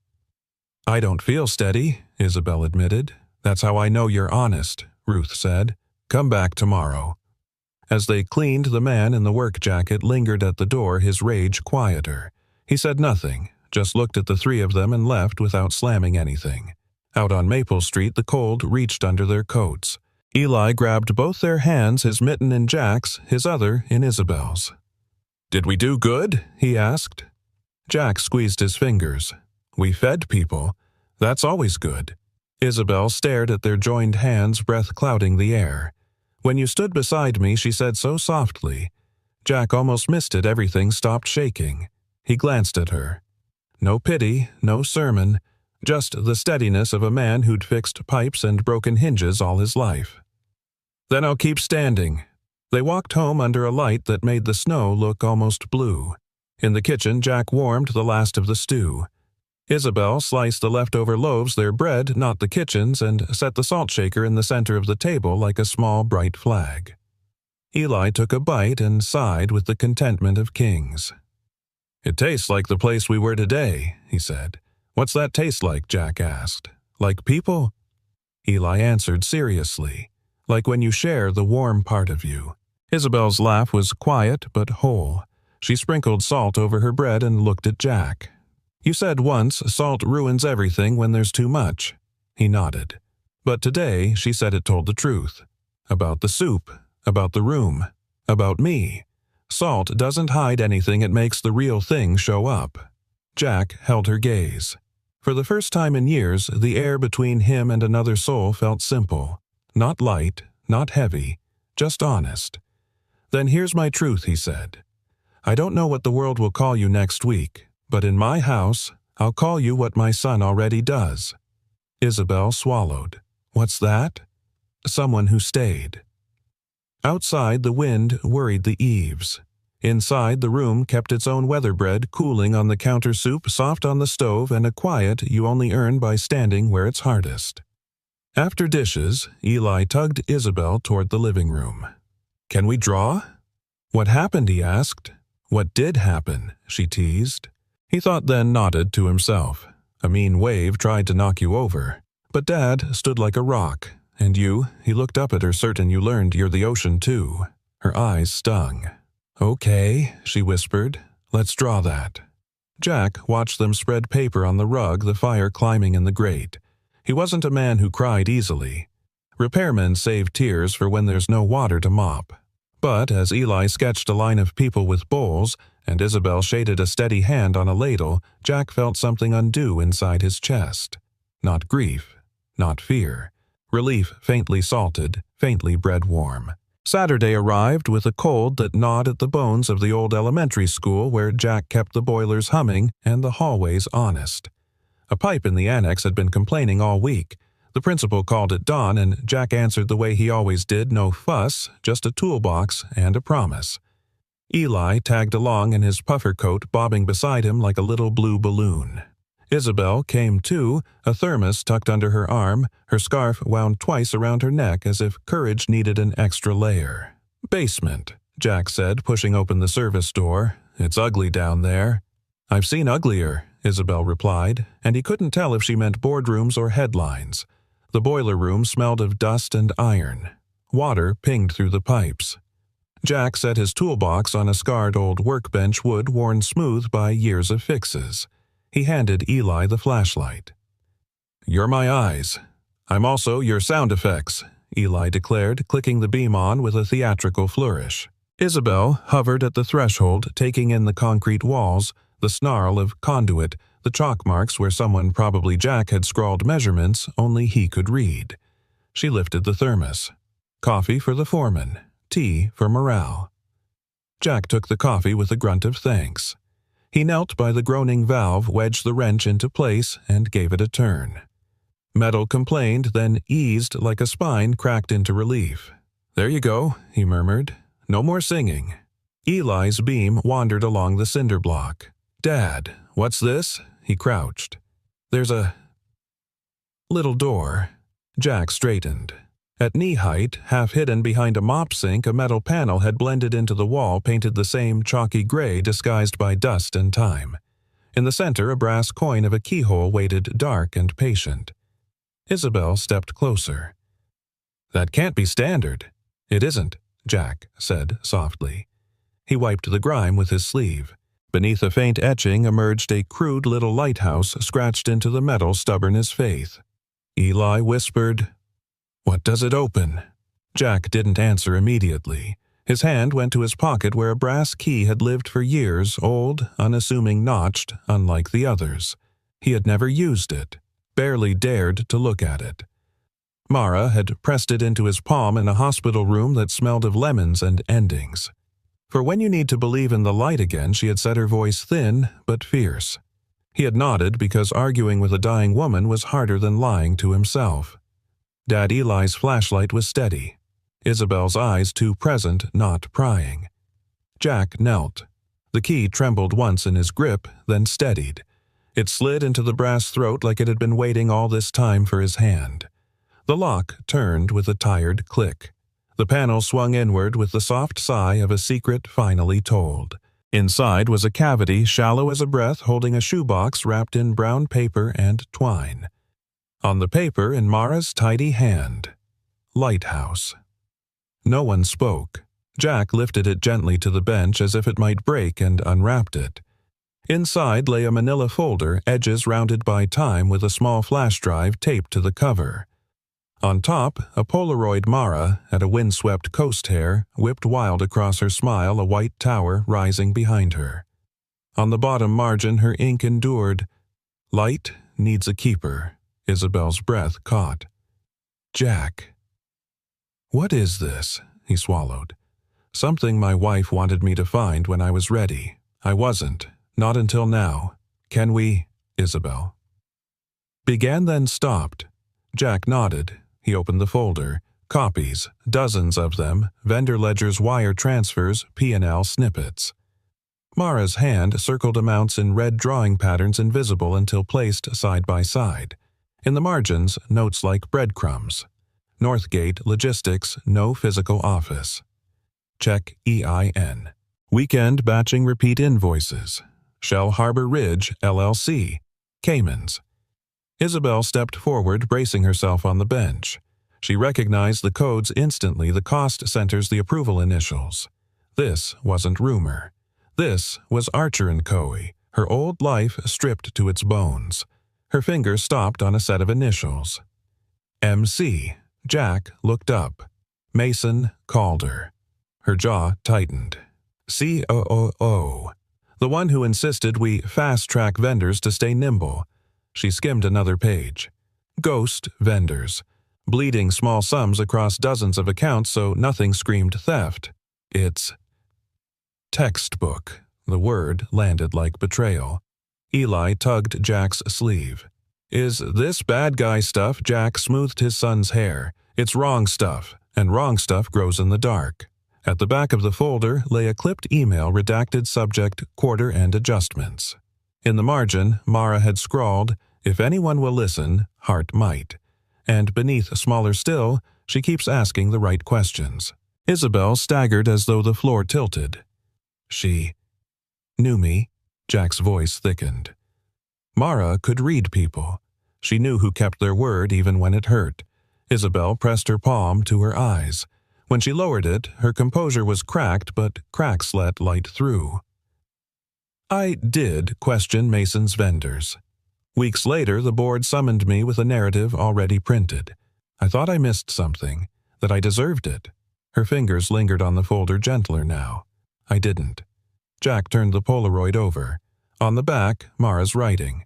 "I don't feel steady," Isabel admitted. "That's how I know you're honest," Ruth said. "Come back tomorrow." As they cleaned, the man in the work jacket lingered at the door, his rage quieter. He said nothing, just looked at the 3 of them and left without slamming anything. Out on Maple Street, the cold reached under their coats. Eli grabbed both their hands, his mitten in Jack's, his other in Isabel's. "Did we do good?" he asked. Jack squeezed his fingers. "We fed people. That's always good." Isabel stared at their joined hands, breath clouding the air. "When you stood beside me," she said so softly. Jack almost missed it. Everything stopped shaking. He glanced at her. No pity, no sermon, just the steadiness of a man who'd fixed pipes and broken hinges all his life. "Then I'll keep standing." They walked home under a light that made the snow look almost blue. In the kitchen, Jack warmed the last of the stew. Isabel sliced the leftover loaves, their bread, not the kitchen's, and set the salt shaker in the center of the table like a small, bright flag. Eli took a bite and sighed with the contentment of kings. "It tastes like the place we were today," he said. "What's that taste like?" Jack asked. "Like people?" Eli answered seriously. "Like when you share the warm part of you." Isabel's laugh was quiet but whole. She sprinkled salt over her bread and looked at Jack. "You said once salt ruins everything when there's too much." He nodded. But today she said it told the truth. About the soup, about the room, about me. Salt doesn't hide anything, it makes the real thing show up. Jack held her gaze. For the first time in years, the air between him and another soul felt simple. Not light, not heavy, just honest. "Then here's my truth," he said. I don't know what the world will call you next week, but in my house, I'll call you what my son already does." Isabel swallowed. "What's that?" "Someone who stayed." Outside, the wind worried the eaves. Inside, the room kept its own weatherbread cooling on the counter soup soft on the stove and a quiet you only earn by standing where it's hardest. After dishes, Eli tugged Isabel toward the living room. "Can we draw?" "What happened?" he asked. "What did happen?" she teased. He thought then nodded to himself. "A mean wave tried to knock you over. But Dad stood like a rock. And you," he looked up at her, certain you learned you're the ocean too. Her eyes stung. "Okay," she whispered. "Let's draw that." Jack watched them spread paper on the rug, the fire climbing in the grate. He wasn't a man who cried easily. Repairmen save tears for when there's no water to mop. But as Eli sketched a line of people with bowls, and Isabel shaded a steady hand on a ladle, Jack felt something undo inside his chest. Not grief, not fear. Relief faintly salted, faintly bread warm. Saturday arrived with a cold that gnawed at the bones of the old elementary school where Jack kept the boilers humming and the hallways honest. A pipe in the annex had been complaining all week. The principal called it dawn, and Jack answered the way he always did, no fuss, just a toolbox and a promise. Eli tagged along in his puffer coat, bobbing beside him like a little blue balloon. Isabel came too, a thermos tucked under her arm, her scarf wound twice around her neck as if courage needed an extra layer. "Basement," Jack said, pushing open the service door. "It's ugly down there." "I've seen uglier," Isabel replied, and he couldn't tell if she meant boardrooms or headlines. The boiler room smelled of dust and iron. Water pinged through the pipes. Jack set his toolbox on a scarred old workbench wood worn smooth by years of fixes. He handed Eli the flashlight. "You're my eyes. I'm also your sound effects," Eli declared, clicking the beam on with a theatrical flourish. Isabel hovered at the threshold, taking in the concrete walls, the snarl of conduit, the chalk marks where someone, probably Jack, had scrawled measurements only he could read. She lifted the thermos. Coffee for the foreman, tea for morale. Jack took the coffee with a grunt of thanks. He knelt by the groaning valve, wedged the wrench into place, and gave it a turn. Metal complained, then eased like a spine cracked into relief. "There you go," he murmured. "No more singing." Eli's beam wandered along the cinder block. "Dad, what's this?" He crouched. "There's a little door." Jack straightened. At knee height, half hidden behind a mop sink, a metal panel had blended into the wall, painted the same chalky gray disguised by dust and time. In the center, a brass coin of a keyhole waited dark and patient. Isabel stepped closer. "That can't be standard." "It isn't," Jack said softly. He wiped the grime with his sleeve. Beneath a faint etching emerged a crude little lighthouse scratched into the metal stubborn as faith. Eli whispered, "What does it open?" Jack didn't answer immediately. His hand went to his pocket where a brass key had lived for years, old, unassuming, notched, unlike the others. He had never used it, barely dared to look at it. Mara had pressed it into his palm in a hospital room that smelled of lemons and endings. For when you need to believe in the light again, she had said, her voice thin but fierce. He had nodded because arguing with a dying woman was harder than lying to himself. Dad Eli's flashlight was steady. Isabel's eyes too present, not prying. Jack knelt. The key trembled once in his grip, then steadied. It slid into the brass throat like it had been waiting all this time for his hand. The lock turned with a tired click. The panel swung inward with the soft sigh of a secret finally told. Inside was a cavity shallow as a breath holding a shoebox wrapped in brown paper and twine. On the paper, in Mara's tidy hand, Lighthouse. No one spoke. Jack lifted it gently to the bench as if it might break and unwrapped it. Inside lay a manila folder, edges rounded by time with a small flash drive taped to the cover. On top, a Polaroid Mara, at a windswept coast hair, whipped wild across her smile, a white tower rising behind her. On the bottom margin her ink endured, "Light needs a keeper." Isabel's breath caught. "Jack." "What is this?" he swallowed. Something my wife wanted me to find when I was ready. I wasn't. Not until now. Can we, Isabel? Began then stopped. Jack nodded. He opened the folder. Copies, dozens of them, vendor ledgers, wire transfers, P&L snippets. Mara's hand circled amounts in red drawing patterns invisible until placed side by side. In the margins, notes like breadcrumbs. Northgate Logistics, no physical office. Check EIN. Weekend batching repeat invoices. Shell Harbor Ridge, LLC. Caymans. Isabel stepped forward, bracing herself on the bench. She recognized the codes instantly, the cost centers, the approval initials. This wasn't rumor. This was Archer & Co., her old life stripped to its bones. Her finger stopped on a set of initials. MC. Jack looked up. Mason Calder. Her jaw tightened. COOO. The one who insisted we fast-track vendors to stay nimble. She skimmed another page. Ghost vendors. Bleeding small sums across dozens of accounts so nothing screamed theft. It's textbook. The word landed like betrayal. Eli tugged Jack's sleeve. Is this bad guy stuff? Jack smoothed his son's hair. It's wrong stuff, and wrong stuff grows in the dark. At the back of the folder lay a clipped email, redacted subject, quarter and adjustments. In the margin, Mara had scrawled, "If anyone will listen, Hart might." And beneath, smaller still, she keeps asking the right questions. Isabel staggered as though the floor tilted. She knew me. Jack's voice thickened. Mara could read people. She knew who kept their word even when it hurt. Isabel pressed her palm to her eyes. When she lowered it, her composure was cracked, but cracks let light through. I did question Mason's vendors. Weeks later, the board summoned me with a narrative already printed. I thought I missed something, that I deserved it. Her fingers lingered on the folder, gentler now. I didn't. Jack turned the Polaroid over. On the back, Mara's writing.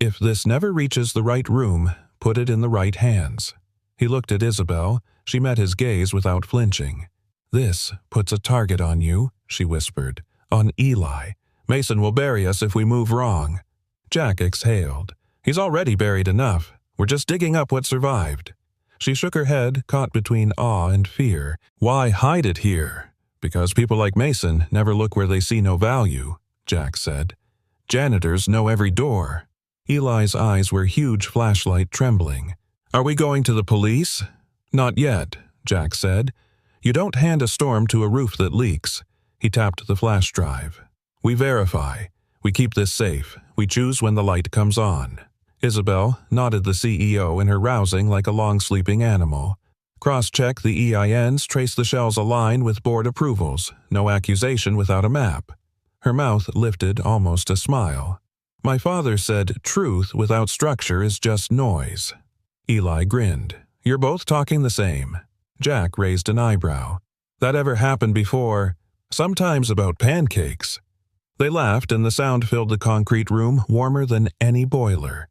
If this never reaches the right room, put it in the right hands. He looked at Isabel. She met his gaze without flinching. This puts a target on you, she whispered. On Eli. Mason will bury us if we move wrong. Jack exhaled. He's already buried enough. We're just digging up what survived. She shook her head, caught between awe and fear. Why hide it here? Because people like Mason never look where they see no value, Jack said. Janitors know every door. Eli's eyes were huge, flashlight trembling. Are we going to the police? Not yet, Jack said. You don't hand a storm to a roof that leaks. He tapped the flash drive. We verify. We keep this safe. We choose when the light comes on. Isabel nodded the CEO in her rousing like a long-sleeping animal. Cross-check the EINs, trace the shells align with board approvals. No accusation without a map. Her mouth lifted almost a smile. My father said truth without structure is just noise. Eli grinned. You're both talking the same. Jack raised an eyebrow. That ever happened before? Sometimes about pancakes. They laughed and the sound filled the concrete room warmer than any boiler.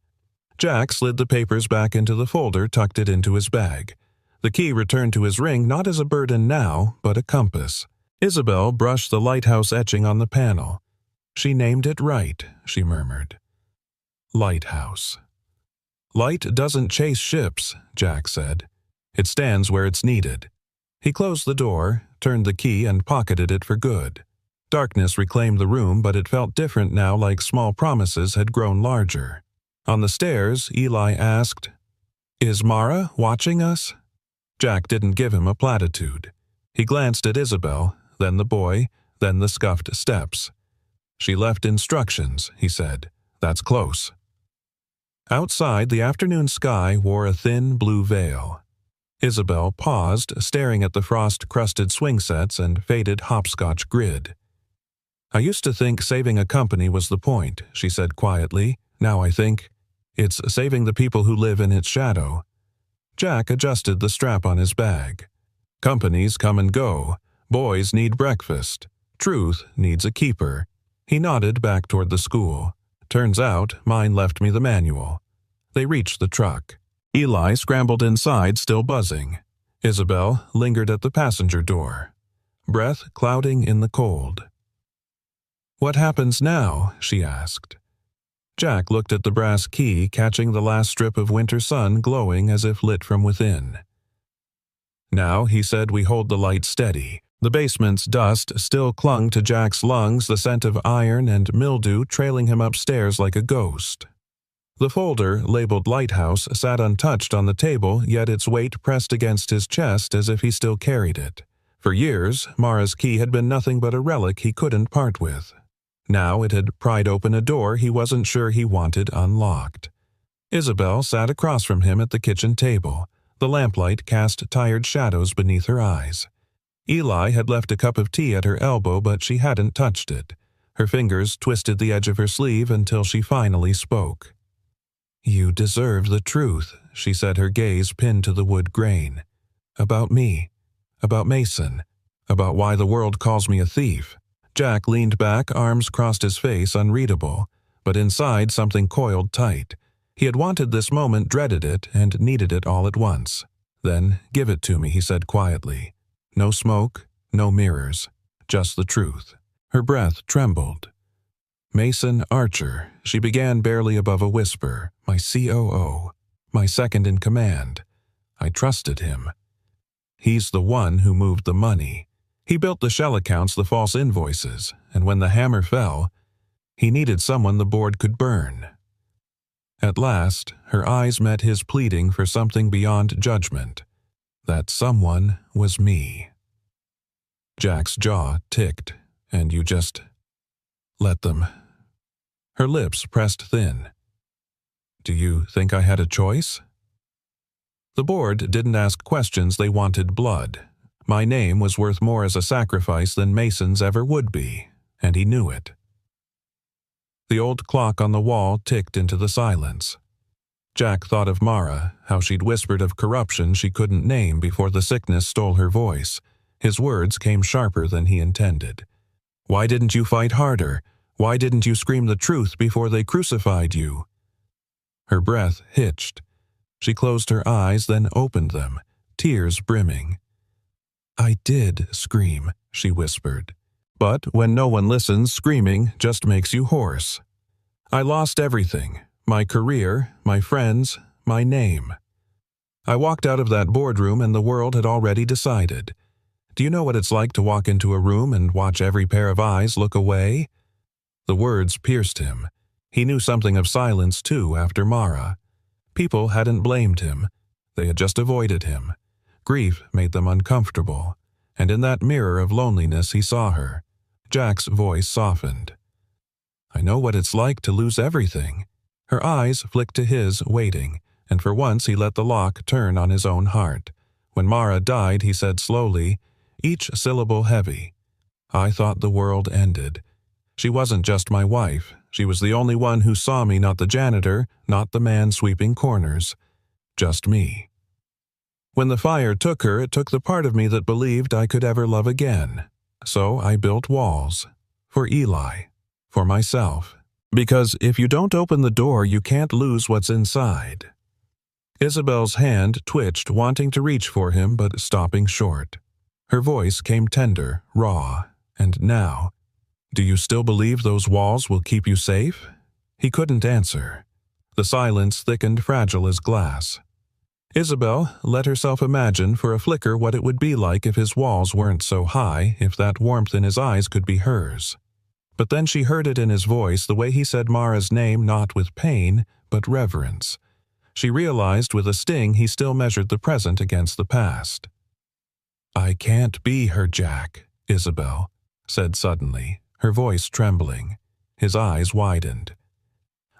Jack slid the papers back into the folder, tucked it into his bag. The key returned to his ring not as a burden now, but a compass. Isabel brushed the lighthouse etching on the panel. She named it right, she murmured. Lighthouse. Light doesn't chase ships, Jack said. It stands where it's needed. He closed the door, turned the key, and pocketed it for good. Darkness reclaimed the room, but it felt different now, like small promises had grown larger. On the stairs, Eli asked, Is Mara watching us? Jack didn't give him a platitude. He glanced at Isabel, then the boy, then the scuffed steps. She left instructions, he said. That's close. Outside, the afternoon sky wore a thin blue veil. Isabel paused, staring at the frost-crusted swing sets and faded hopscotch grid. I used to think saving a company was the point, she said quietly. Now I think it's saving the people who live in its shadow. Jack adjusted the strap on his bag. Companies come and go. Boys need breakfast. Truth needs a keeper. He nodded back toward the school. Turns out, mine left me the manual. They reached the truck. Eli scrambled inside, still buzzing. Isabel lingered at the passenger door. breath clouding in the cold. "What happens now?" she asked. Jack looked at the brass key, catching the last strip of winter sun glowing as if lit from within. "Now," he said, "we hold the light steady." The basement's dust still clung to Jack's lungs, the scent of iron and mildew trailing him upstairs like a ghost. The folder, labeled Lighthouse, sat untouched on the table, yet its weight pressed against his chest as if he still carried it. For years, Mara's key had been nothing but a relic he couldn't part with. Now it had pried open a door he wasn't sure he wanted unlocked. Isabel sat across from him at the kitchen table. The lamplight cast tired shadows beneath her eyes. Eli had left a cup of tea at her elbow, but she hadn't touched it. Her fingers twisted the edge of her sleeve until she finally spoke. "You deserve the truth," she said, her gaze pinned to the wood grain. "About me. About Mason. About why the world calls me a thief." Jack leaned back, arms crossed his face, unreadable, but inside something coiled tight. He had wanted this moment, dreaded it, and needed it all at once. "Then give it to me," he said quietly. "No smoke, no mirrors, just the truth." Her breath trembled. "Mason Archer," she began barely above a whisper, "my COO, my second in command. I trusted him. He's the one who moved the money. He built the shell accounts, the false invoices, and when the hammer fell, he needed someone the board could burn." At last, her eyes met his, pleading for something beyond judgment. That someone was me. Jack's jaw ticked. "And you just let them." Her lips pressed thin. "Do you think I had a choice?" The board didn't ask questions, they wanted blood. My name was worth more as a sacrifice than Mason's ever would be, and he knew it. The old clock on the wall ticked into the silence. Jack thought of Mara, how she'd whispered of corruption she couldn't name before the sickness stole her voice. His words came sharper than he intended. "Why didn't you fight harder? Why didn't you scream the truth before they crucified you?" Her breath hitched. She closed her eyes, then opened them, tears brimming. "I did scream," she whispered. "But when no one listens, screaming just makes you hoarse. I lost everything, my career, my friends, my name. I walked out of that boardroom and the world had already decided. Do you know what it's like to walk into a room and watch every pair of eyes look away?" The words pierced him. He knew something of silence, too, after Mara. People hadn't blamed him. They had just avoided him. Grief made them uncomfortable, and in that mirror of loneliness he saw her. Jack's voice softened. "I know what it's like to lose everything." Her eyes flicked to his, waiting, and for once he let the lock turn on his own heart. When Mara died, he said slowly, each syllable heavy, "I thought the world ended. She wasn't just my wife. She was the only one who saw me, not the janitor, not the man sweeping corners. Just me. When the fire took her, it took the part of me that believed I could ever love again. So I built walls. For Eli. For myself. Because if you don't open the door, you can't lose what's inside." Isabel's hand twitched, wanting to reach for him, but stopping short. Her voice came tender, raw, and now, "Do you still believe those walls will keep you safe?" He couldn't answer. The silence thickened, fragile as glass. Isabel let herself imagine for a flicker what it would be like if his walls weren't so high, if that warmth in his eyes could be hers. But then she heard it in his voice, the way he said Mara's name, not with pain, but reverence. She realized with a sting he still measured the present against the past. "I can't be her, Jack," Isabel said suddenly, her voice trembling. His eyes widened.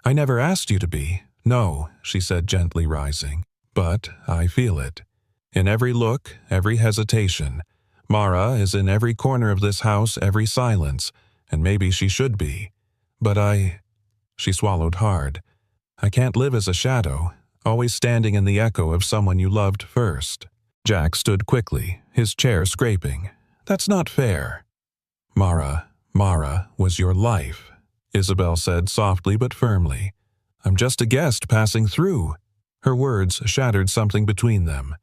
"I never asked you to be." "No," she said gently, rising. "But I feel it. In every look, every hesitation. Mara is in every corner of this house, every silence, and maybe she should be. But she swallowed hard. "I can't live as a shadow, always standing in the echo of someone you loved first." Jack stood quickly, his chair scraping. "That's not fair." Mara was your life," Isabel said softly but firmly. "I'm just a guest passing through." Her words shattered something between them.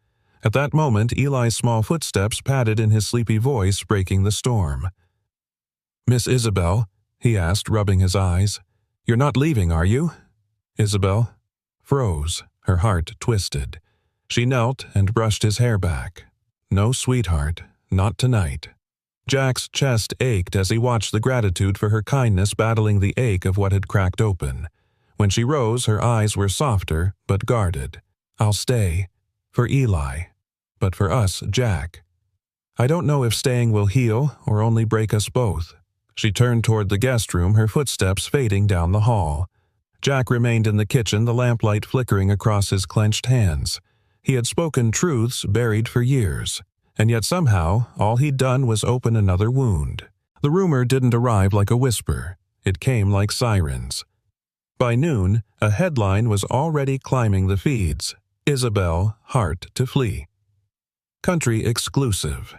At that moment, Eli's small footsteps padded in his sleepy voice, breaking the storm. "Miss Isabel?" he asked, rubbing his eyes. "You're not leaving, are you?" Isabel froze, her heart twisted. She knelt and brushed his hair back. "No, sweetheart, not tonight." Jack's chest ached as he watched the gratitude for her kindness battling the ache of what had cracked open. When she rose, her eyes were softer but guarded. "I'll stay. For Eli. But for us, Jack. I don't know if staying will heal or only break us both." She turned toward the guest room, her footsteps fading down the hall. Jack remained in the kitchen, the lamplight flickering across his clenched hands. He had spoken truths buried for years, and yet somehow all he'd done was open another wound. The rumor didn't arrive like a whisper. It came like sirens. By noon, a headline was already climbing the feeds. Isabel, heart to flee. Country exclusive.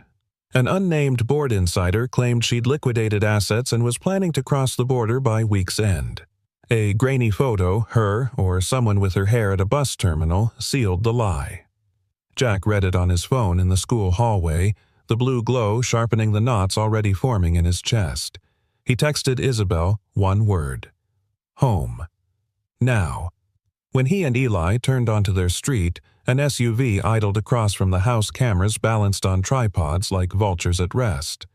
An unnamed board insider claimed she'd liquidated assets and was planning to cross the border by week's end. A grainy photo, her or someone with her hair at a bus terminal, sealed the lie. Jack read it on his phone in the school hallway, the blue glow sharpening the knots already forming in his chest. He texted Isabel one word. Home. Now. When he and Eli turned onto their street, an SUV idled across from the house, cameras balanced on tripods like vultures at rest.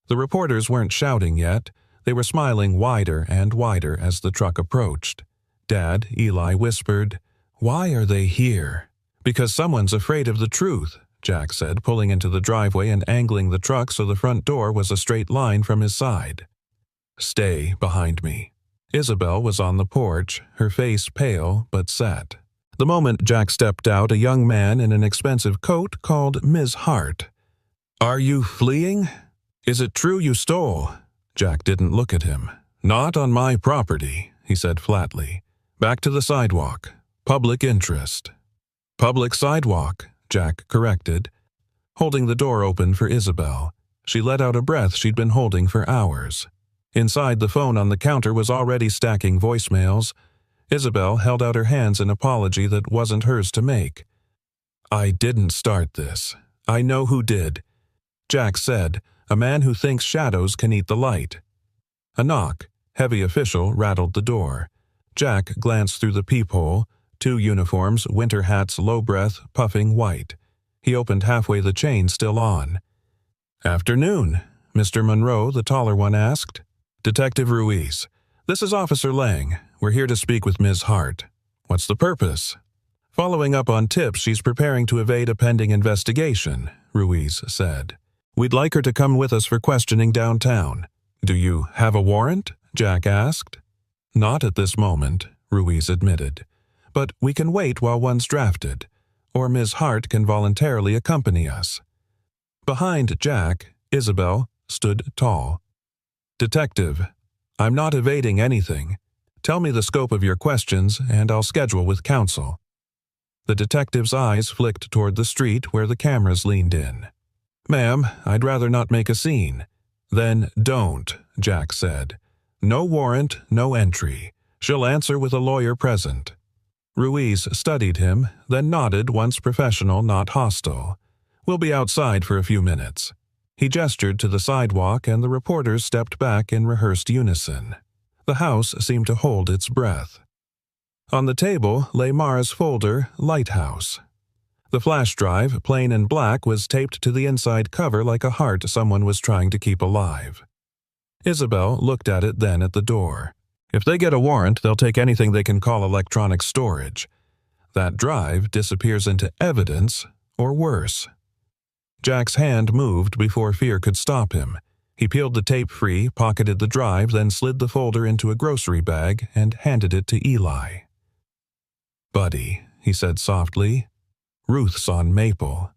The reporters weren't shouting yet. They were smiling wider and wider as the truck approached. "Dad," Eli whispered, "why are they here?" "Because someone's afraid of the truth," Jack said, pulling into the driveway and angling the truck so the front door was a straight line from his side. "Stay behind me." Isabel was on the porch, her face pale but set. The moment Jack stepped out, a young man in an expensive coat called Ms. Hart. "Are you fleeing? Is it true you stole?" Jack didn't look at him. "Not on my property," he said flatly. "Back to the sidewalk. Public interest." "Public sidewalk," Jack corrected, holding the door open for Isabel. She let out a breath she'd been holding for hours. Inside, the phone on the counter was already stacking voicemails. Isabel held out her hands in apology that wasn't hers to make. "I didn't start this. I know who did," Jack said, "a man who thinks shadows can eat the light." A knock, heavy official, rattled the door. Jack glanced through the peephole. 2 uniforms, winter hats, low breath, puffing white. He opened halfway, the chain still on. "Afternoon," Mr. Monroe, the taller one, asked. "Detective Ruiz. This is Officer Lang. We're here to speak with Ms. Hart." "What's the purpose?" "Following up on tips she's preparing to evade a pending investigation," Ruiz said. "We'd like her to come with us for questioning downtown." "Do you have a warrant?" Jack asked. "Not at this moment," Ruiz admitted. "But we can wait while one's drafted, or Ms. Hart can voluntarily accompany us." Behind Jack, Isabel stood tall. "Detective, I'm not evading anything. Tell me the scope of your questions, and I'll schedule with counsel." The detective's eyes flicked toward the street where the cameras leaned in. "Ma'am, I'd rather not make a scene." "Then don't," Jack said. "No warrant, no entry. She'll answer with a lawyer present." Ruiz studied him, then nodded, once professional, not hostile. "We'll be outside for a few minutes." He gestured to the sidewalk, and the reporters stepped back in rehearsed unison. The house seemed to hold its breath. On the table lay Mara's folder, Lighthouse. The flash drive, plain and black, was taped to the inside cover like a heart someone was trying to keep alive. Isabel looked at it, then at the door. "If they get a warrant, they'll take anything they can call electronic storage. That drive disappears into evidence, or worse." Jack's hand moved before fear could stop him. He peeled the tape free, pocketed the drive, then slid the folder into a grocery bag and handed it to Eli. "Buddy," he said softly, "Ruth's on Maple.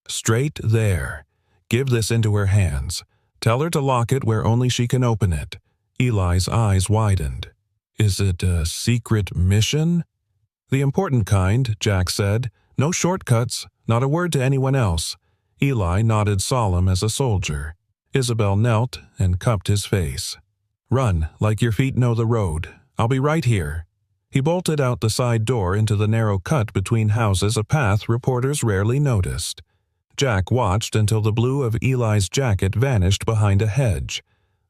Straight there. Give this into her hands. Tell her to lock it where only she can open it." Eli's eyes widened. "Is it a secret mission?" "The important kind," Jack said. "No shortcuts, not a word to anyone else." Eli nodded, solemn as a soldier. Isabel knelt and cupped his face. "Run, like your feet know the road. I'll be right here." He bolted out the side door into the narrow cut between houses, a path reporters rarely noticed. Jack watched until the blue of Eli's jacket vanished behind a hedge.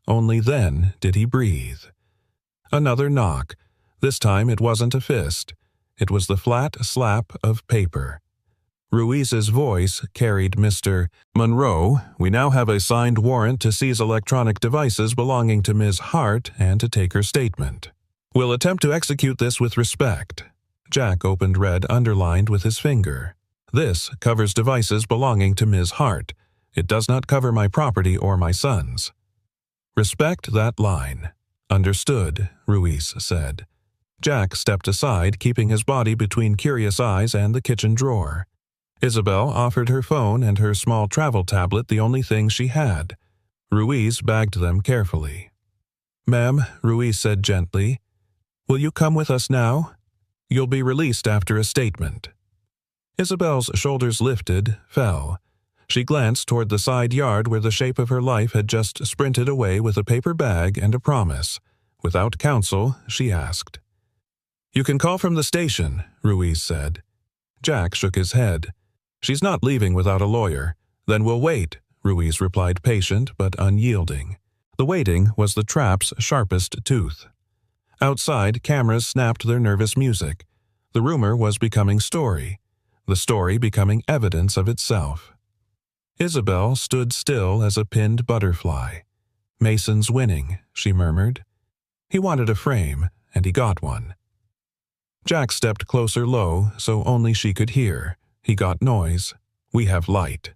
Only then did he breathe. Another knock. This time it wasn't a fist. It was the flat slap of paper. Ruiz's voice carried, "Mr. Monroe, we now have a signed warrant to seize electronic devices belonging to Ms. Hart and to take her statement. We'll attempt to execute this with respect." Jack opened red underlined with his finger. "This covers devices belonging to Ms. Hart. It does not cover my property or my son's." "Respect that line." "Understood," Ruiz said. Jack stepped aside, keeping his body between curious eyes and the kitchen drawer. Isabel offered her phone and her small travel tablet, the only things she had. Ruiz bagged them carefully. "Ma'am," Ruiz said gently, "will you come with us now? You'll be released after a statement." Isabel's shoulders lifted, fell. She glanced toward the side yard where the shape of her life had just sprinted away with a paper bag and a promise. Without counsel, she asked. "You can call from the station," Ruiz said. Jack shook his head. "She's not leaving without a lawyer." "Then we'll wait," Ruiz replied, patient but unyielding. The waiting was the trap's sharpest tooth. Outside, cameras snapped their nervous music. The rumor was becoming story, the story becoming evidence of itself. Isabel stood still as a pinned butterfly. "Mason's winning," she murmured. He wanted a frame, and he got one. Jack stepped closer low, so only she could hear. He got noise. "We have light."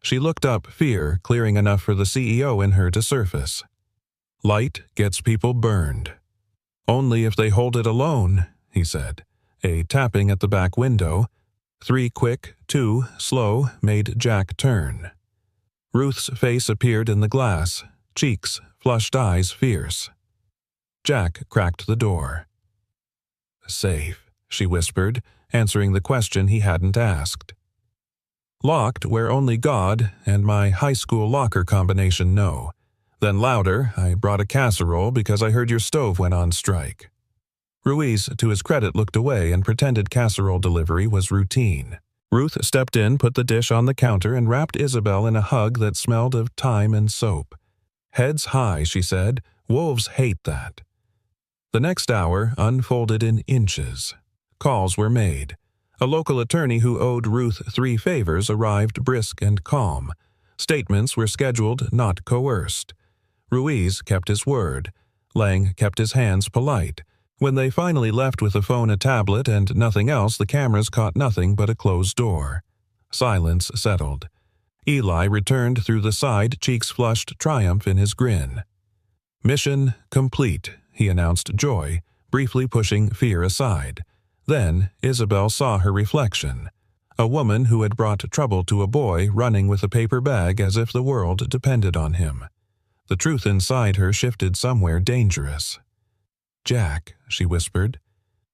She looked up, fear clearing enough for the CEO in her to surface. "Light gets people burned." "Only if they hold it alone," he said. A tapping at the back window. 3 quick, 2 slow, made Jack turn. Ruth's face appeared in the glass, cheeks, flushed eyes fierce. Jack cracked the door. "Safe," she whispered, answering the question he hadn't asked. "Locked where only God and my high school locker combination know." Then louder, "I brought a casserole because I heard your stove went on strike." Ruiz, to his credit, looked away and pretended casserole delivery was routine. Ruth stepped in, put the dish on the counter, and wrapped Isabel in a hug that smelled of thyme and soap. "Heads high," she said. "Wolves hate that." The next hour unfolded in inches. Calls were made. A local attorney who owed Ruth 3 favors arrived brisk and calm. Statements were scheduled, not coerced. Ruiz kept his word. Lang kept his hands polite. When they finally left with a phone, a tablet, and nothing else, the cameras caught nothing but a closed door. Silence settled. Eli returned through the side, cheeks flushed triumph in his grin. "Mission complete," he announced, joy, briefly pushing fear aside. Then Isabel saw her reflection. A woman who had brought trouble to a boy running with a paper bag as if the world depended on him. The truth inside her shifted somewhere dangerous. "Jack," she whispered,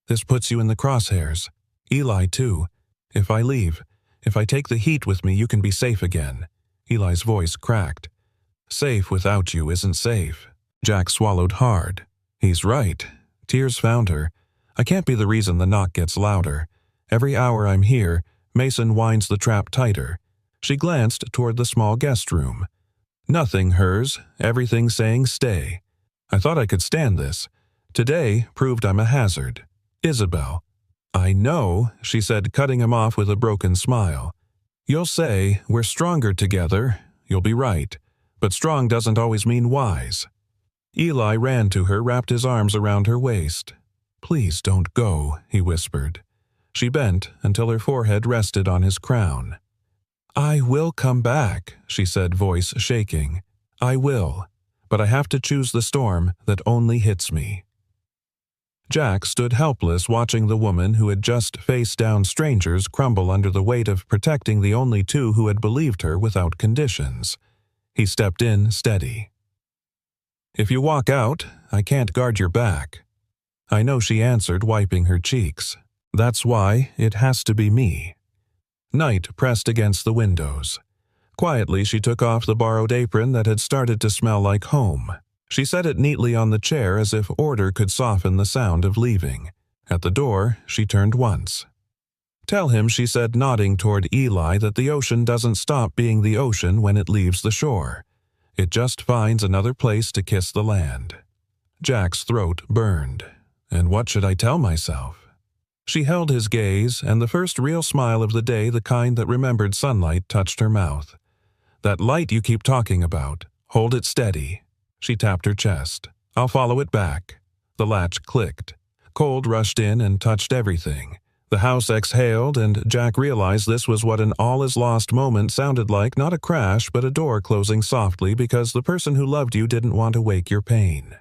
"this puts you in the crosshairs. Eli, too. If I leave, if I take the heat with me, you can be safe again." Eli's voice cracked. "Safe without you isn't safe." Jack swallowed hard. He's right. Tears found her. "I can't be the reason the knock gets louder. Every hour I'm here, Mason winds the trap tighter." She glanced toward the small guest room. "Nothing hers, everything saying stay. I thought I could stand this. Today proved I'm a hazard." "Isabel." "I know," she said, cutting him off with a broken smile. "You'll say, we're stronger together. You'll be right. But strong doesn't always mean wise." Eli ran to her, wrapped his arms around her waist. "Please don't go," he whispered. She bent until her forehead rested on his crown. "I will come back," she said, voice shaking. "I will. But I have to choose the storm that only hits me." Jack stood helpless, watching the woman who had just faced down strangers crumble under the weight of protecting the only two who had believed her without conditions. He stepped in steady. "If you walk out, I can't guard your back." "I know," she answered, wiping her cheeks. "That's why it has to be me." Night pressed against the windows. Quietly, she took off the borrowed apron that had started to smell like home. She set it neatly on the chair as if order could soften the sound of leaving. At the door, she turned once. "Tell him," she said, nodding toward Eli, "that the ocean doesn't stop being the ocean when it leaves the shore. It just finds another place to kiss the land." Jack's throat burned. And what should I tell myself? She held his gaze, and the first real smile of the day, the kind that remembered sunlight, touched her mouth. "That light you keep talking about. Hold it steady." She tapped her chest. "I'll follow it back." The latch clicked. Cold rushed in and touched everything. The house exhaled, and Jack realized this was what an all-is-lost moment sounded like, not a crash, but a door closing softly because the person who loved you didn't want to wake your pain.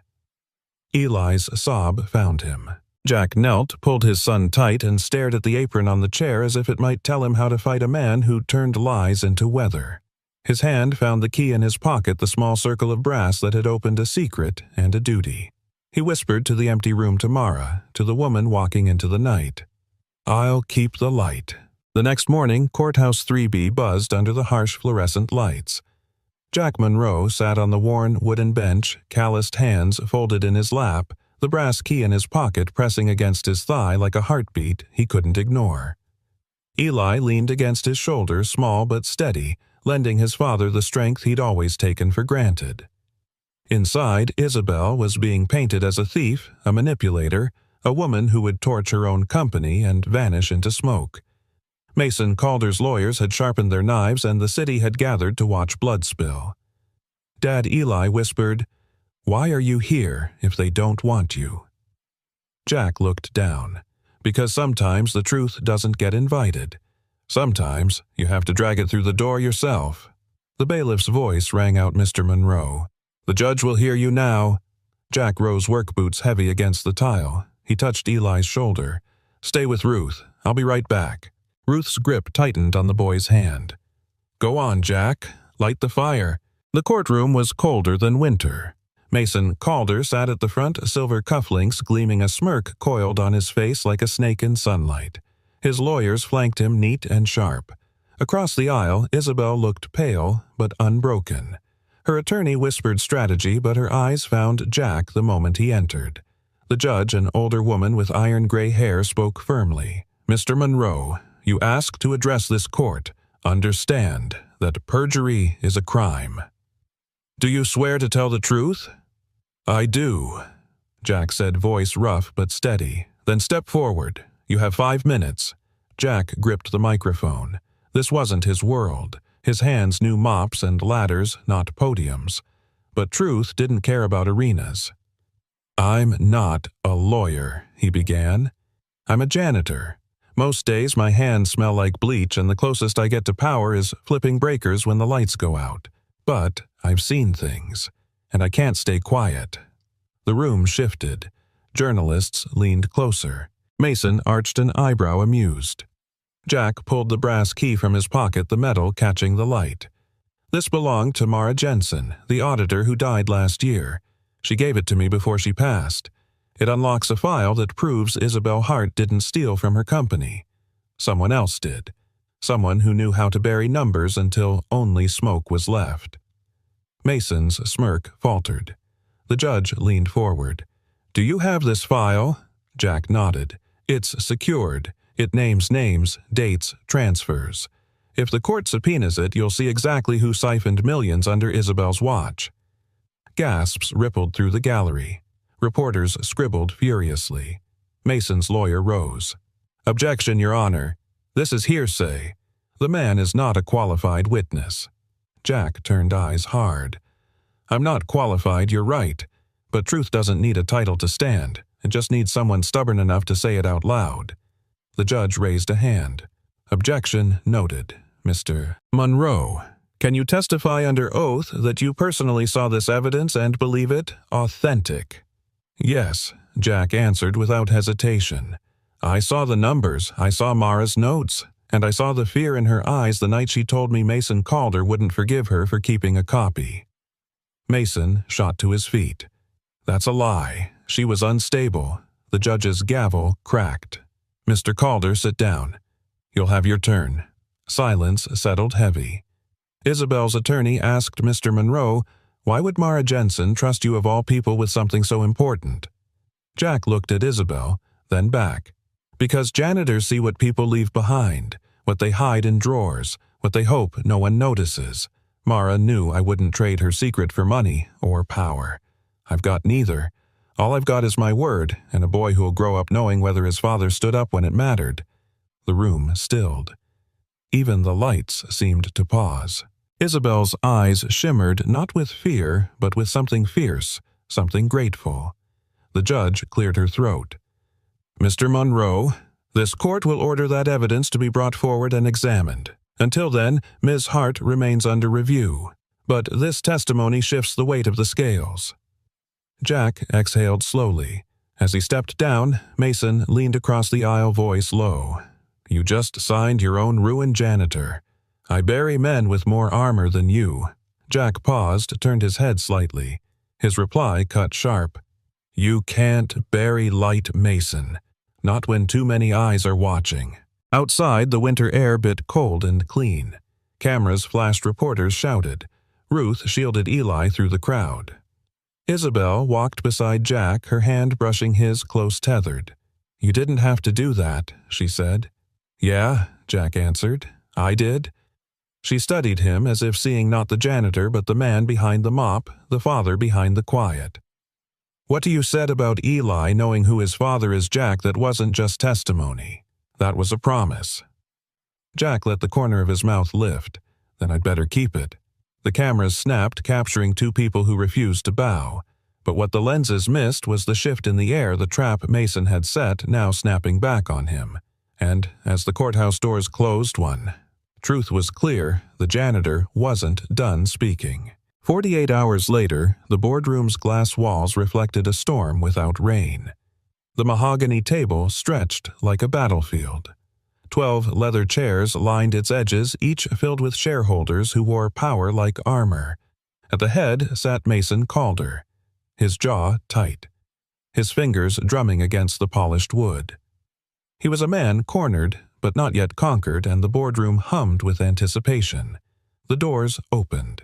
Eli's sob found him. Jack knelt, pulled his son tight, and stared at the apron on the chair as if it might tell him how to fight a man who turned lies into weather. His hand found the key in his pocket, the small circle of brass that had opened a secret and a duty. He whispered to the empty room to Mara, to the woman walking into the night. "I'll keep the light." The next morning, Courthouse 3B buzzed under the harsh fluorescent lights. Jack Monroe sat on the worn wooden bench, calloused hands folded in his lap, the brass key in his pocket pressing against his thigh like a heartbeat he couldn't ignore. Eli leaned against his shoulder, small but steady, lending his father the strength he'd always taken for granted. Inside, Isabel was being painted as a thief, a manipulator, a woman who would torch her own company and vanish into smoke. Mason Calder's lawyers had sharpened their knives, and the city had gathered to watch blood spill. Dad Eli whispered, "Why are you here if they don't want you?" Jack looked down. Because sometimes the truth doesn't get invited. Sometimes you have to drag it through the door yourself. The bailiff's voice rang out, "Mr. Monroe. The judge will hear you now." Jack rose, work boots heavy against the tile. He touched Eli's shoulder. "Stay with Ruth. I'll be right back." Ruth's grip tightened on the boy's hand. "Go on, Jack. Light the fire." The courtroom was colder than winter. Mason Calder sat at the front, silver cufflinks gleaming, a smirk coiled on his face like a snake in sunlight. His lawyers flanked him, neat and sharp. Across the aisle, Isabel looked pale but unbroken. Her attorney whispered strategy, but her eyes found Jack the moment he entered. The judge, an older woman with iron-gray hair, spoke firmly. "Mr. Monroe, you ask to address this court. Understand that perjury is a crime." "Do you swear to tell the truth?" "I do," Jack said, voice rough but steady. "Then step forward. You have 5 minutes." Jack gripped the microphone. This wasn't his world. His hands knew mops and ladders, not podiums. But truth didn't care about arenas. "I'm not a lawyer," he began. "I'm a janitor. Most days my hands smell like bleach, and the closest I get to power is flipping breakers when the lights go out. But I've seen things, and I can't stay quiet." The room shifted. Journalists leaned closer. Mason arched an eyebrow, amused. Jack pulled the brass key from his pocket, the metal catching the light. "This belonged to Mara Jensen, the auditor who died last year. She gave it to me before she passed. It unlocks a file that proves Isabel Hart didn't steal from her company. Someone else did. Someone who knew how to bury numbers until only smoke was left." Mason's smirk faltered. The judge leaned forward. "Do you have this file?" Jack nodded. "It's secured. It names names, dates, transfers. If the court subpoenas it, you'll see exactly who siphoned millions under Isabel's watch." Gasps rippled through the gallery. Reporters scribbled furiously. Mason's lawyer rose. "Objection, Your Honor. This is hearsay. The man is not a qualified witness." Jack turned eyes hard. "I'm not qualified, you're right. But truth doesn't need a title to stand. It just needs someone stubborn enough to say it out loud." The judge raised a hand. "Objection noted. Mr. Monroe, can you testify under oath that you personally saw this evidence and believe it authentic?" "Yes," Jack answered without hesitation. "I saw the numbers, I saw Mara's notes, and I saw the fear in her eyes the night she told me Mason Calder wouldn't forgive her for keeping a copy." Mason shot to his feet. "That's a lie. She was unstable." The judge's gavel cracked. "Mr. Calder, sit down. You'll have your turn." Silence settled heavy. Isabel's attorney asked Mr. Monroe, "Why would Mara Jensen trust you of all people with something so important?" Jack looked at Isabel, then back. Because janitors see what people leave behind, what they hide in drawers, what they hope no one notices. Mara knew I wouldn't trade her secret for money or power. I've got neither. All I've got is my word, and a boy who'll grow up knowing whether his father stood up when it mattered. The room stilled. Even the lights seemed to pause. Isabel's eyes shimmered not with fear, but with something fierce, something grateful. The judge cleared her throat. "Mr. Monroe, this court will order that evidence to be brought forward and examined. Until then, Ms. Hart remains under review. But this testimony shifts the weight of the scales." Jack exhaled slowly. As he stepped down, Mason leaned across the aisle, voice low. "You just signed your own ruined janitor. I bury men with more armor than you." Jack paused, turned his head slightly. His reply cut sharp. "You can't bury light, Mason. Not when too many eyes are watching." Outside, the winter air bit cold and clean. Cameras flashed, reporters shouted. Ruth shielded Eli through the crowd. Isabel walked beside Jack, her hand brushing his close-tethered. "You didn't have to do that," she said. "Yeah," Jack answered. "I did." She studied him as if seeing not the janitor but the man behind the mop, the father behind the quiet. "What you said about Eli knowing who his father is, Jack, that wasn't just testimony. That was a promise." Jack let the corner of his mouth lift. "Then I'd better keep it." The cameras snapped, capturing two people who refused to bow. But what the lenses missed was the shift in the air the trap Mason had set now snapping back on him. And as the courthouse doors closed one, truth was clear, the janitor wasn't done speaking. 48 hours later, the boardroom's glass walls reflected a storm without rain. The mahogany table stretched like a battlefield. 12 leather chairs lined its edges, each filled with shareholders who wore power like armor. At the head sat Mason Calder, his jaw tight, his fingers drumming against the polished wood. He was a man cornered, but not yet conquered, and the boardroom hummed with anticipation. The doors opened.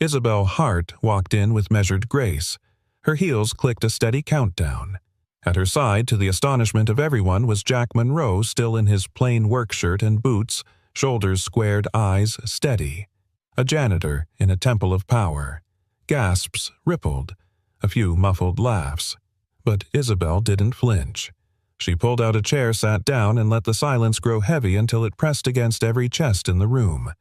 Isabel Hart walked in with measured grace. Her heels clicked a steady countdown. At her side, to the astonishment of everyone, was Jack Monroe, still in his plain work shirt and boots, shoulders squared, eyes steady. A janitor in a temple of power. Gasps rippled, a few muffled laughs. But Isabel didn't flinch. She pulled out a chair, sat down, and let the silence grow heavy until it pressed against every chest in the room.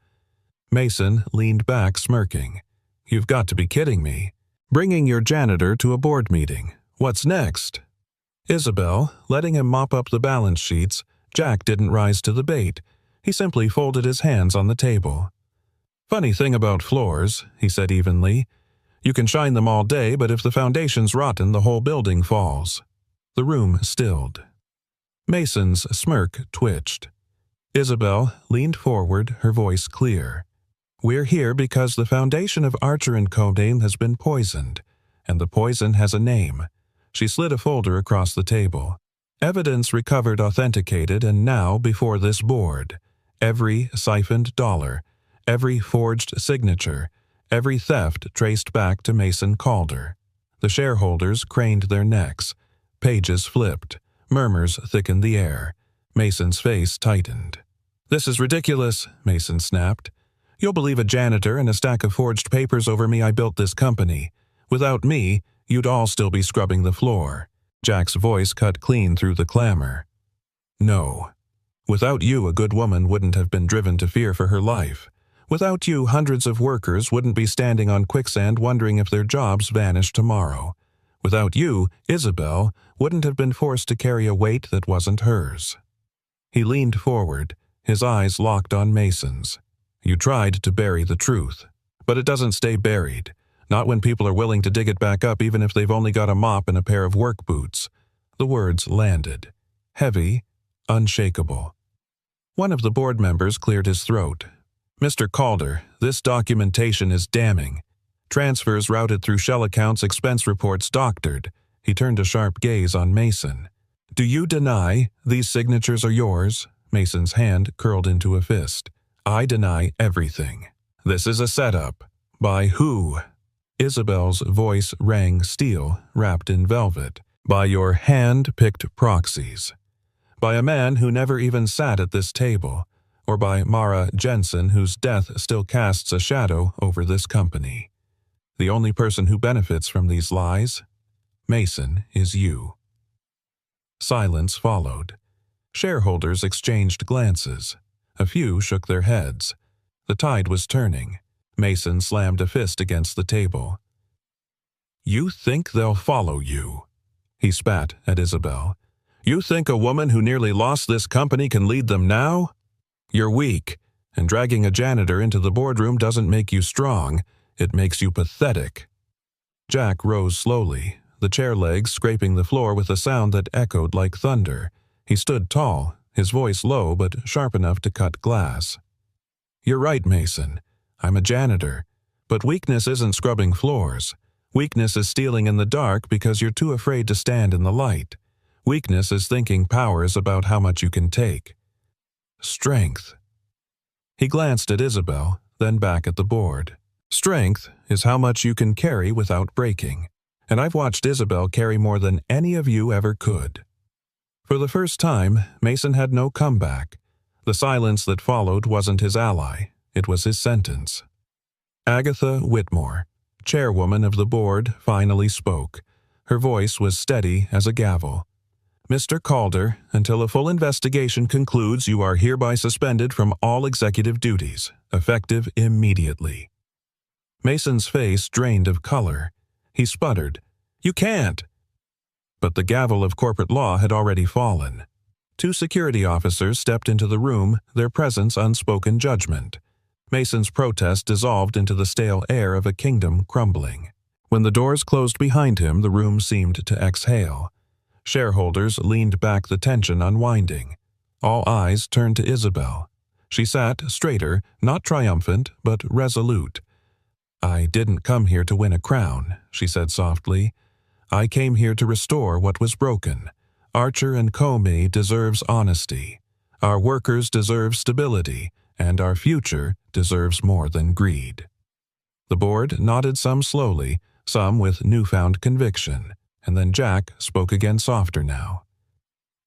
Mason leaned back, smirking. "You've got to be kidding me. Bringing your janitor to a board meeting. What's next?" Isabel, letting him mop up the balance sheets, Jack didn't rise to the bait. He simply folded his hands on the table. "Funny thing about floors," he said evenly. "You can shine them all day, but if the foundation's rotten, the whole building falls." The room stilled. Mason's smirk twitched. Isabel leaned forward, her voice clear. "We're here because the foundation of Archer & Co. name has been poisoned, and the poison has a name." She slid a folder across the table. "Evidence recovered authenticated, and now before this board. Every siphoned dollar, every forged signature, every theft traced back to Mason Calder." The shareholders craned their necks. Pages flipped. Murmurs thickened the air. Mason's face tightened. "This is ridiculous," Mason snapped. "You'll believe a janitor and a stack of forged papers over me I built this company. Without me, you'd all still be scrubbing the floor." Jack's voice cut clean through the clamor. "No. Without you, a good woman wouldn't have been driven to fear for her life. Without you, hundreds of workers wouldn't be standing on quicksand wondering if their jobs vanished tomorrow. Without you, Isabel wouldn't have been forced to carry a weight that wasn't hers." He leaned forward, his eyes locked on Mason's. "You tried to bury the truth, but it doesn't stay buried. Not when people are willing to dig it back up even if they've only got a mop and a pair of work boots." The words landed. Heavy, unshakable. One of the board members cleared his throat. "Mr. Calder, this documentation is damning. Transfers routed through shell accounts, expense reports doctored." He turned a sharp gaze on Mason. "Do you deny these signatures are yours?" Mason's hand curled into a fist. "I deny everything. This is a setup. By who?" Isabel's voice rang steel, wrapped in velvet. by your hand-picked proxies, by a man who never even sat at this table, or by Mara Jensen, whose death still casts a shadow over this company. The only person who benefits from these lies, Mason, is you." Silence followed. Shareholders exchanged glances. A few shook their heads. The tide was turning. Mason slammed a fist against the table. "You think they'll follow you?" He spat at Isabel. "You think a woman who nearly lost this company can lead them now? You're weak, and dragging a janitor into the boardroom doesn't make you strong. It makes you pathetic." Jack rose slowly, the chair legs scraping the floor with a sound that echoed like thunder. He stood tall, his voice low but sharp enough to cut glass. "You're right, Mason. I'm a janitor. But weakness isn't scrubbing floors. Weakness is stealing in the dark because you're too afraid to stand in the light. Weakness is thinking power is about how much you can take. Strength." He glanced at Isabel, then back at the board. "Strength is how much you can carry without breaking. And I've watched Isabel carry more than any of you ever could." For the first time, Mason had no comeback. The silence that followed wasn't his ally, it was his sentence. Agatha Whitmore, chairwoman of the board, finally spoke. Her voice was steady as a gavel. "Mr. Calder, until a full investigation concludes, you are hereby suspended from all executive duties, effective immediately." Mason's face drained of color. He sputtered, "You can't!" But the gavel of corporate law had already fallen. Two security officers stepped into the room, their presence unspoken judgment. Mason's protest dissolved into the stale air of a kingdom crumbling. When the doors closed behind him, the room seemed to exhale. Shareholders leaned back, the tension unwinding. All eyes turned to Isabel. She sat straighter, not triumphant, but resolute. "I didn't come here to win a crown," she said softly. "I came here to restore what was broken. Archer and Comey deserves honesty. Our workers deserve stability, and our future deserves more than greed." The board nodded, some slowly, some with newfound conviction, and then Jack spoke again, softer now.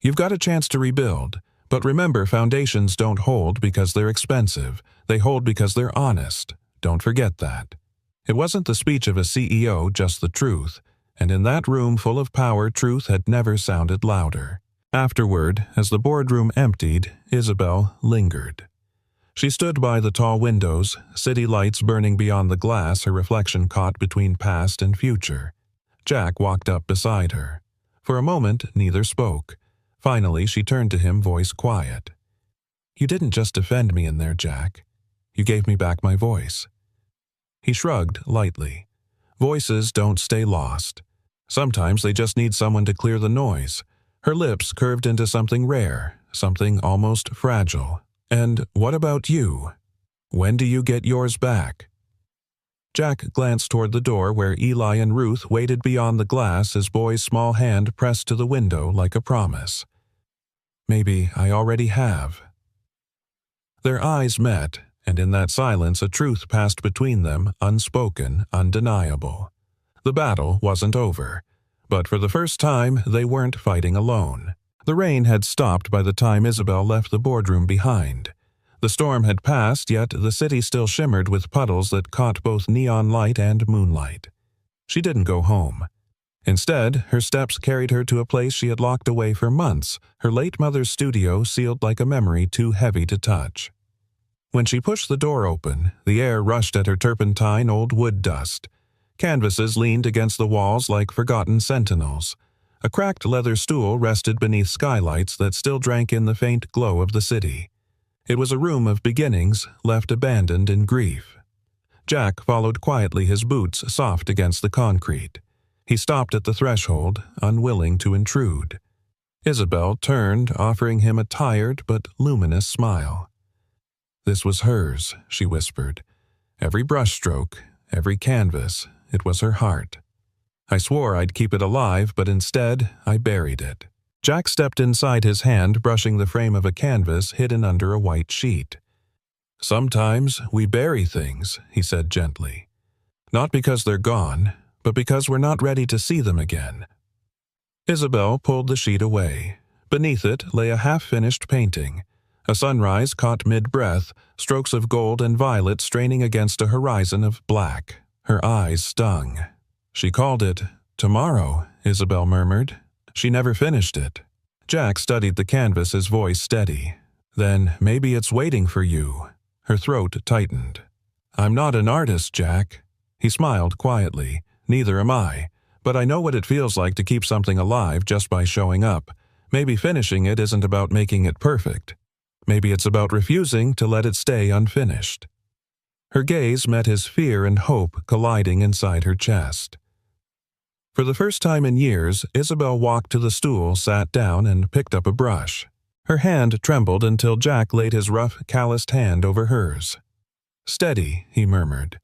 "You've got a chance to rebuild, but remember, foundations don't hold because they're expensive. They hold because they're honest. Don't forget that." It wasn't the speech of a CEO, just the truth, and in that room full of power, truth had never sounded louder. Afterward, as the boardroom emptied, Isabel lingered. She stood by the tall windows, city lights burning beyond the glass her reflection caught between past and future. Jack walked up beside her. For a moment, neither spoke. Finally, she turned to him, voice quiet. "You didn't just defend me in there, Jack. You gave me back my voice." He shrugged lightly. Voices don't stay lost. Sometimes they just need someone to clear the noise. Her lips curved into something rare, something almost fragile. "And what about you? When do you get yours back?" Jack glanced toward the door where Eli and Ruth waited beyond the glass, his boy's small hand pressed to the window like a promise. "Maybe I already have." Their eyes met, and in that silence a truth passed between them, unspoken, undeniable. The battle wasn't over, but for the first time they weren't fighting alone. The rain had stopped by the time Isabel left the boardroom behind. The storm had passed, yet the city still shimmered with puddles that caught both neon light and moonlight. She didn't go home. Instead, her steps carried her to a place she had locked away for months, her late mother's studio sealed like a memory too heavy to touch. When she pushed the door open, the air rushed at her turpentine old wood dust. Canvases leaned against the walls like forgotten sentinels. A cracked leather stool rested beneath skylights that still drank in the faint glow of the city. It was a room of beginnings, left abandoned in grief. Jack followed quietly, his boots soft against the concrete. He stopped at the threshold, unwilling to intrude. Isabel turned, offering him a tired but luminous smile. "This was hers," she whispered. "Every brushstroke, every canvas, it was her heart. I swore I'd keep it alive, but instead I buried it." Jack stepped inside, his hand brushing the frame of a canvas hidden under a white sheet. "Sometimes we bury things," he said gently. "Not because they're gone, but because we're not ready to see them again." Isabel pulled the sheet away. Beneath it lay a half-finished painting. A sunrise caught mid-breath, strokes of gold and violet straining against a horizon of black. Her eyes stung. She called it tomorrow, Isabel murmured. She never finished it. Jack studied the canvas, his voice steady. Then maybe it's waiting for you. Her throat tightened. I'm not an artist, Jack. He smiled quietly. Neither am I. But I know what it feels like to keep something alive just by showing up. Maybe finishing it isn't about making it perfect. Maybe it's about refusing to let it stay unfinished. Her gaze met his fear and hope colliding inside her chest. For the first time in years, Isabel walked to the stool, sat down, and picked up a brush. Her hand trembled until Jack laid his rough, calloused hand over hers. Steady, he murmured.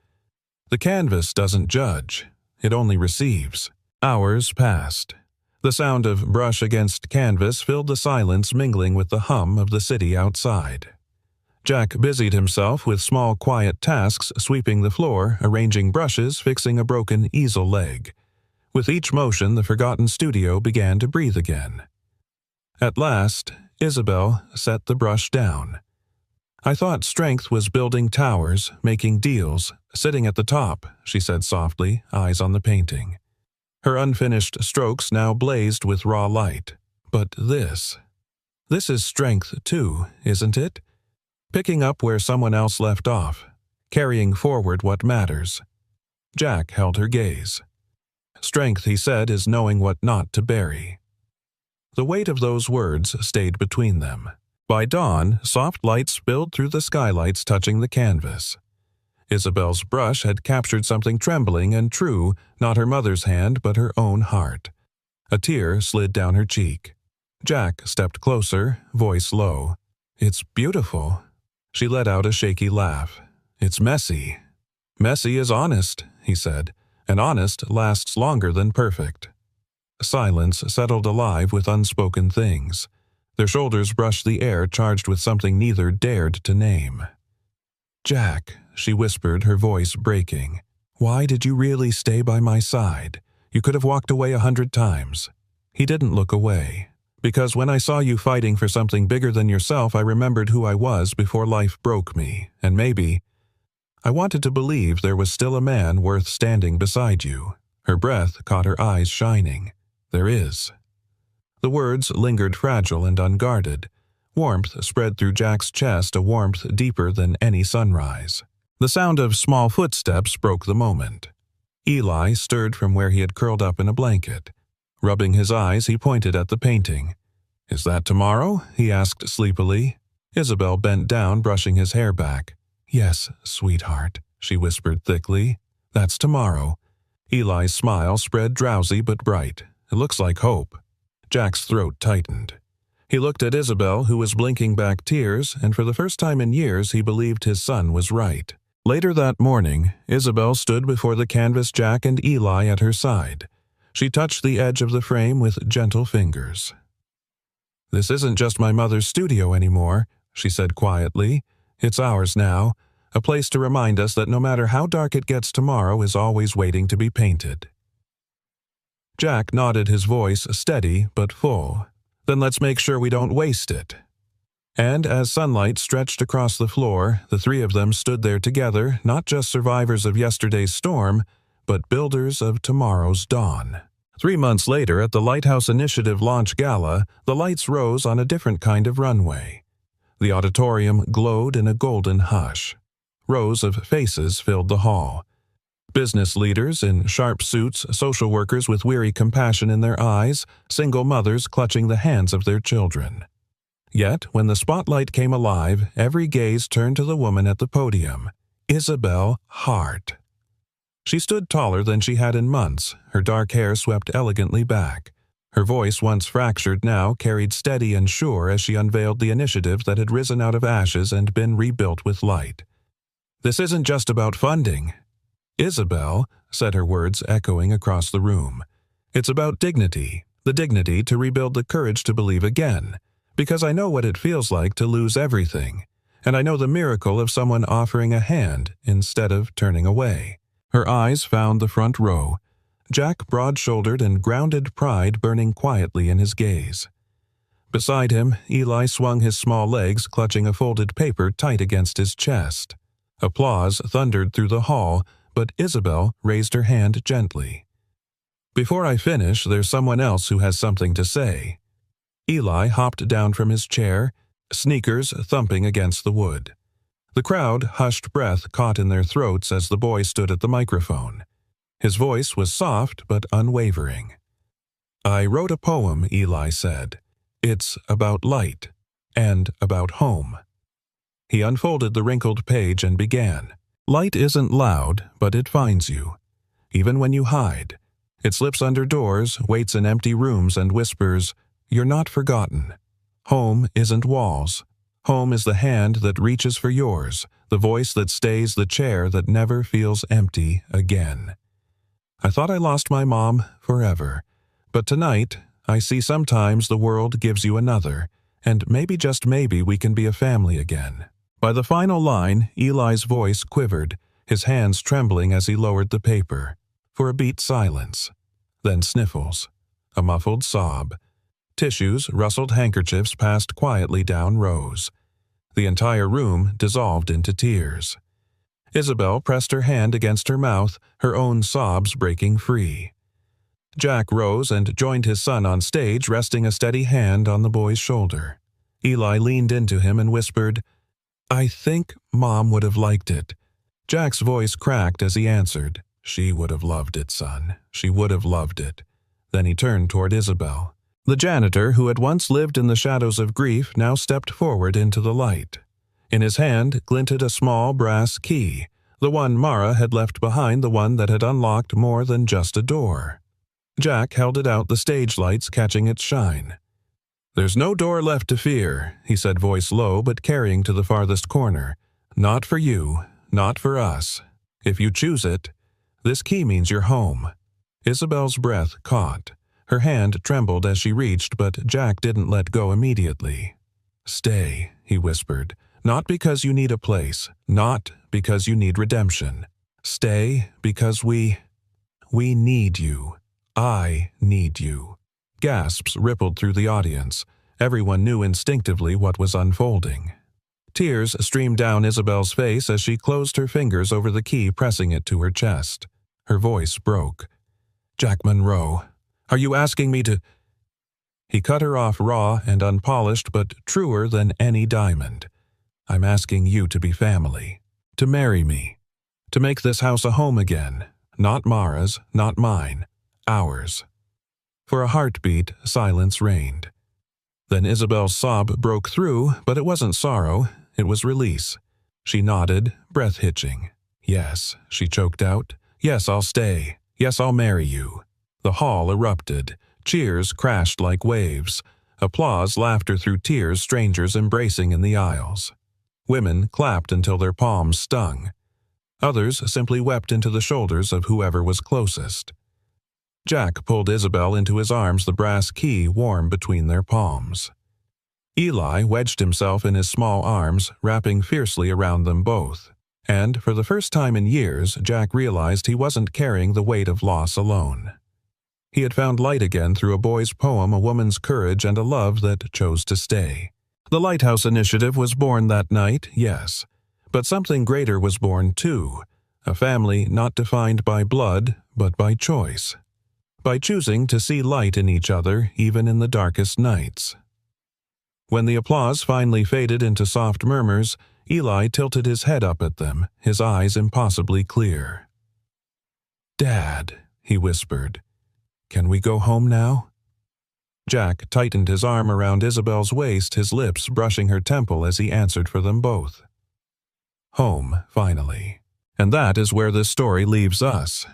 The canvas doesn't judge. It only receives. Hours passed. The sound of brush against canvas filled the silence, mingling with the hum of the city outside. Jack busied himself with small, quiet tasks, sweeping the floor, arranging brushes, fixing a broken easel leg. With each motion, the forgotten studio began to breathe again. At last, Isabel set the brush down. I thought strength was building towers, making deals, sitting at the top, she said softly, eyes on the painting. Her unfinished strokes now blazed with raw light. But this is strength too, isn't it? Picking up where someone else left off, carrying forward what matters. Jack held her gaze. Strength, he said, is knowing what not to bury. The weight of those words stayed between them. By dawn, soft light spilled through the skylights, touching the canvas. Isabel's brush had captured something trembling and true, not her mother's hand, but her own heart. A tear slid down her cheek. Jack stepped closer, voice low. It's beautiful. She let out a shaky laugh. It's messy. Messy is honest, he said, and honest lasts longer than perfect. Silence settled alive with unspoken things. Their shoulders brushed the air, charged with something neither dared to name. Jack, she whispered, her voice breaking. Why did you really stay by my side? You could have walked away 100 times. He didn't look away. Because when I saw you fighting for something bigger than yourself, I remembered who I was before life broke me, and maybe I wanted to believe there was still a man worth standing beside you. Her breath caught her eyes shining. There is. The words lingered fragile and unguarded. Warmth spread through Jack's chest, a warmth deeper than any sunrise. The sound of small footsteps broke the moment. Eli stirred from where he had curled up in a blanket. Rubbing his eyes, he pointed at the painting. Is that tomorrow? He asked sleepily. Isabel bent down, brushing his hair back. Yes, sweetheart, she whispered thickly. That's tomorrow. Eli's smile spread drowsy but bright. It looks like hope. Jack's throat tightened. He looked at Isabel, who was blinking back tears, and for the first time in years he believed his son was right. Later that morning, Isabel stood before the canvas, Jack and Eli at her side. She touched the edge of the frame with gentle fingers. This isn't just my mother's studio anymore, she said quietly. It's ours now, a place to remind us that no matter how dark it gets, tomorrow is always waiting to be painted. Jack nodded, his voice steady but full. Then let's make sure we don't waste it. And as sunlight stretched across the floor, the three of them stood there together, not just survivors of yesterday's storm, but builders of tomorrow's dawn. 3 months later, at the Lighthouse Initiative launch gala, the lights rose on a different kind of runway. The auditorium glowed in a golden hush. Rows of faces filled the hall. Business leaders in sharp suits, social workers with weary compassion in their eyes, single mothers clutching the hands of their children. Yet, when the spotlight came alive, every gaze turned to the woman at the podium, Isabel Hart. She stood taller than she had in months, her dark hair swept elegantly back. Her voice, once fractured, now carried steady and sure as she unveiled the initiative that had risen out of ashes and been rebuilt with light. This isn't just about funding. Isabel, said, her words echoing across the room. It's about dignity, the dignity to rebuild the courage to believe again. Because I know what it feels like to lose everything, and I know the miracle of someone offering a hand instead of turning away. Her eyes found the front row. Jack broad-shouldered and grounded, pride burning quietly in his gaze. Beside him, Eli swung his small legs, clutching a folded paper tight against his chest. Applause thundered through the hall, but Isabel raised her hand gently. "Before I finish, there's someone else who has something to say." Eli hopped down from his chair, sneakers thumping against the wood. The crowd, hushed breath caught in their throats as the boy stood at the microphone. His voice was soft but unwavering. "I wrote a poem," Eli said. "It's about light and about home." He unfolded the wrinkled page and began. "Light isn't loud, but it finds you. Even when you hide. It slips under doors, waits in empty rooms, and whispers, 'You're not forgotten.' Home isn't walls. Home is the hand that reaches for yours, the voice that stays, the chair that never feels empty again. I thought I lost my mom forever, but tonight I see sometimes the world gives you another, and maybe, just maybe, we can be a family again." By the final line, Eli's voice quivered, his hands trembling as he lowered the paper. For a beat, silence. Then sniffles. A muffled sob. Tissues, rustled handkerchiefs passed quietly down rows. The entire room dissolved into tears. Isabel pressed her hand against her mouth, her own sobs breaking free. Jack rose and joined his son on stage, resting a steady hand on the boy's shoulder. Eli leaned into him and whispered, "I think Mom would have liked it." Jack's voice cracked as he answered, "She would have loved it, son. She would have loved it." Then he turned toward Isabel. The janitor, who had once lived in the shadows of grief, now stepped forward into the light. In his hand glinted a small brass key, the one Mara had left behind, the one that had unlocked more than just a door. Jack held it out, the stage lights catching its shine. "There's no door left to fear," he said, voice low but carrying to the farthest corner. "Not for you, not for us. If you choose it, this key means you're home." Isabel's breath caught. Her hand trembled as she reached, but Jack didn't let go immediately. "Stay," he whispered. "Not because you need a place, not because you need redemption. Stay because we need you. I need you." Gasps rippled through the audience. Everyone knew instinctively what was unfolding. Tears streamed down Isabel's face as she closed her fingers over the key, pressing it to her chest. Her voice broke. "Jack Monroe, are you asking me to—" He cut her off, raw and unpolished, but truer than any diamond. "I'm asking you to be family, to marry me, to make this house a home again. Not Mara's, not mine, ours." For a heartbeat, silence reigned. Then Isabel's sob broke through, but it wasn't sorrow, it was release. She nodded, breath hitching. "Yes," she choked out. "Yes, I'll stay. Yes, I'll marry you." The hall erupted. Cheers crashed like waves. Applause, laughter through tears, strangers embracing in the aisles. Women clapped until their palms stung. Others simply wept into the shoulders of whoever was closest. Jack pulled Isabel into his arms, the brass key warm between their palms. Eli wedged himself in his small arms, wrapping fiercely around them both. And, for the first time in years, Jack realized he wasn't carrying the weight of loss alone. He had found light again through a boy's poem, a woman's courage, and a love that chose to stay. The Lighthouse Initiative was born that night, yes. But something greater was born too. A family not defined by blood, but by choice. By choosing to see light in each other, even in the darkest nights. When the applause finally faded into soft murmurs, Eli tilted his head up at them, his eyes impossibly clear. "Dad," he whispered, "can we go home now?" Jack tightened his arm around Isabel's waist, his lips brushing her temple as he answered for them both. Home, finally. And that is where this story leaves us.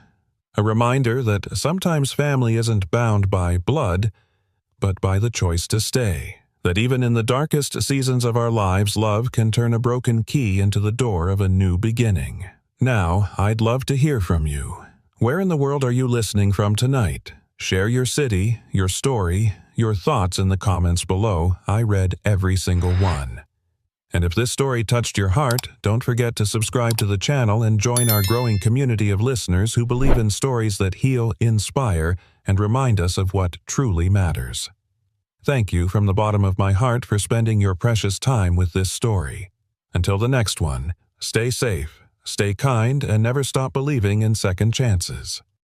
A reminder that sometimes family isn't bound by blood, but by the choice to stay. That even in the darkest seasons of our lives, love can turn a broken key into the door of a new beginning. Now, I'd love to hear from you. Where in the world are you listening from tonight? Share your city, your story, your thoughts in the comments below. I read every single one. And if this story touched your heart, don't forget to subscribe to the channel and join our growing community of listeners who believe in stories that heal, inspire, and remind us of what truly matters. Thank you from the bottom of my heart for spending your precious time with this story. Until the next one, stay safe, stay kind, and never stop believing in second chances.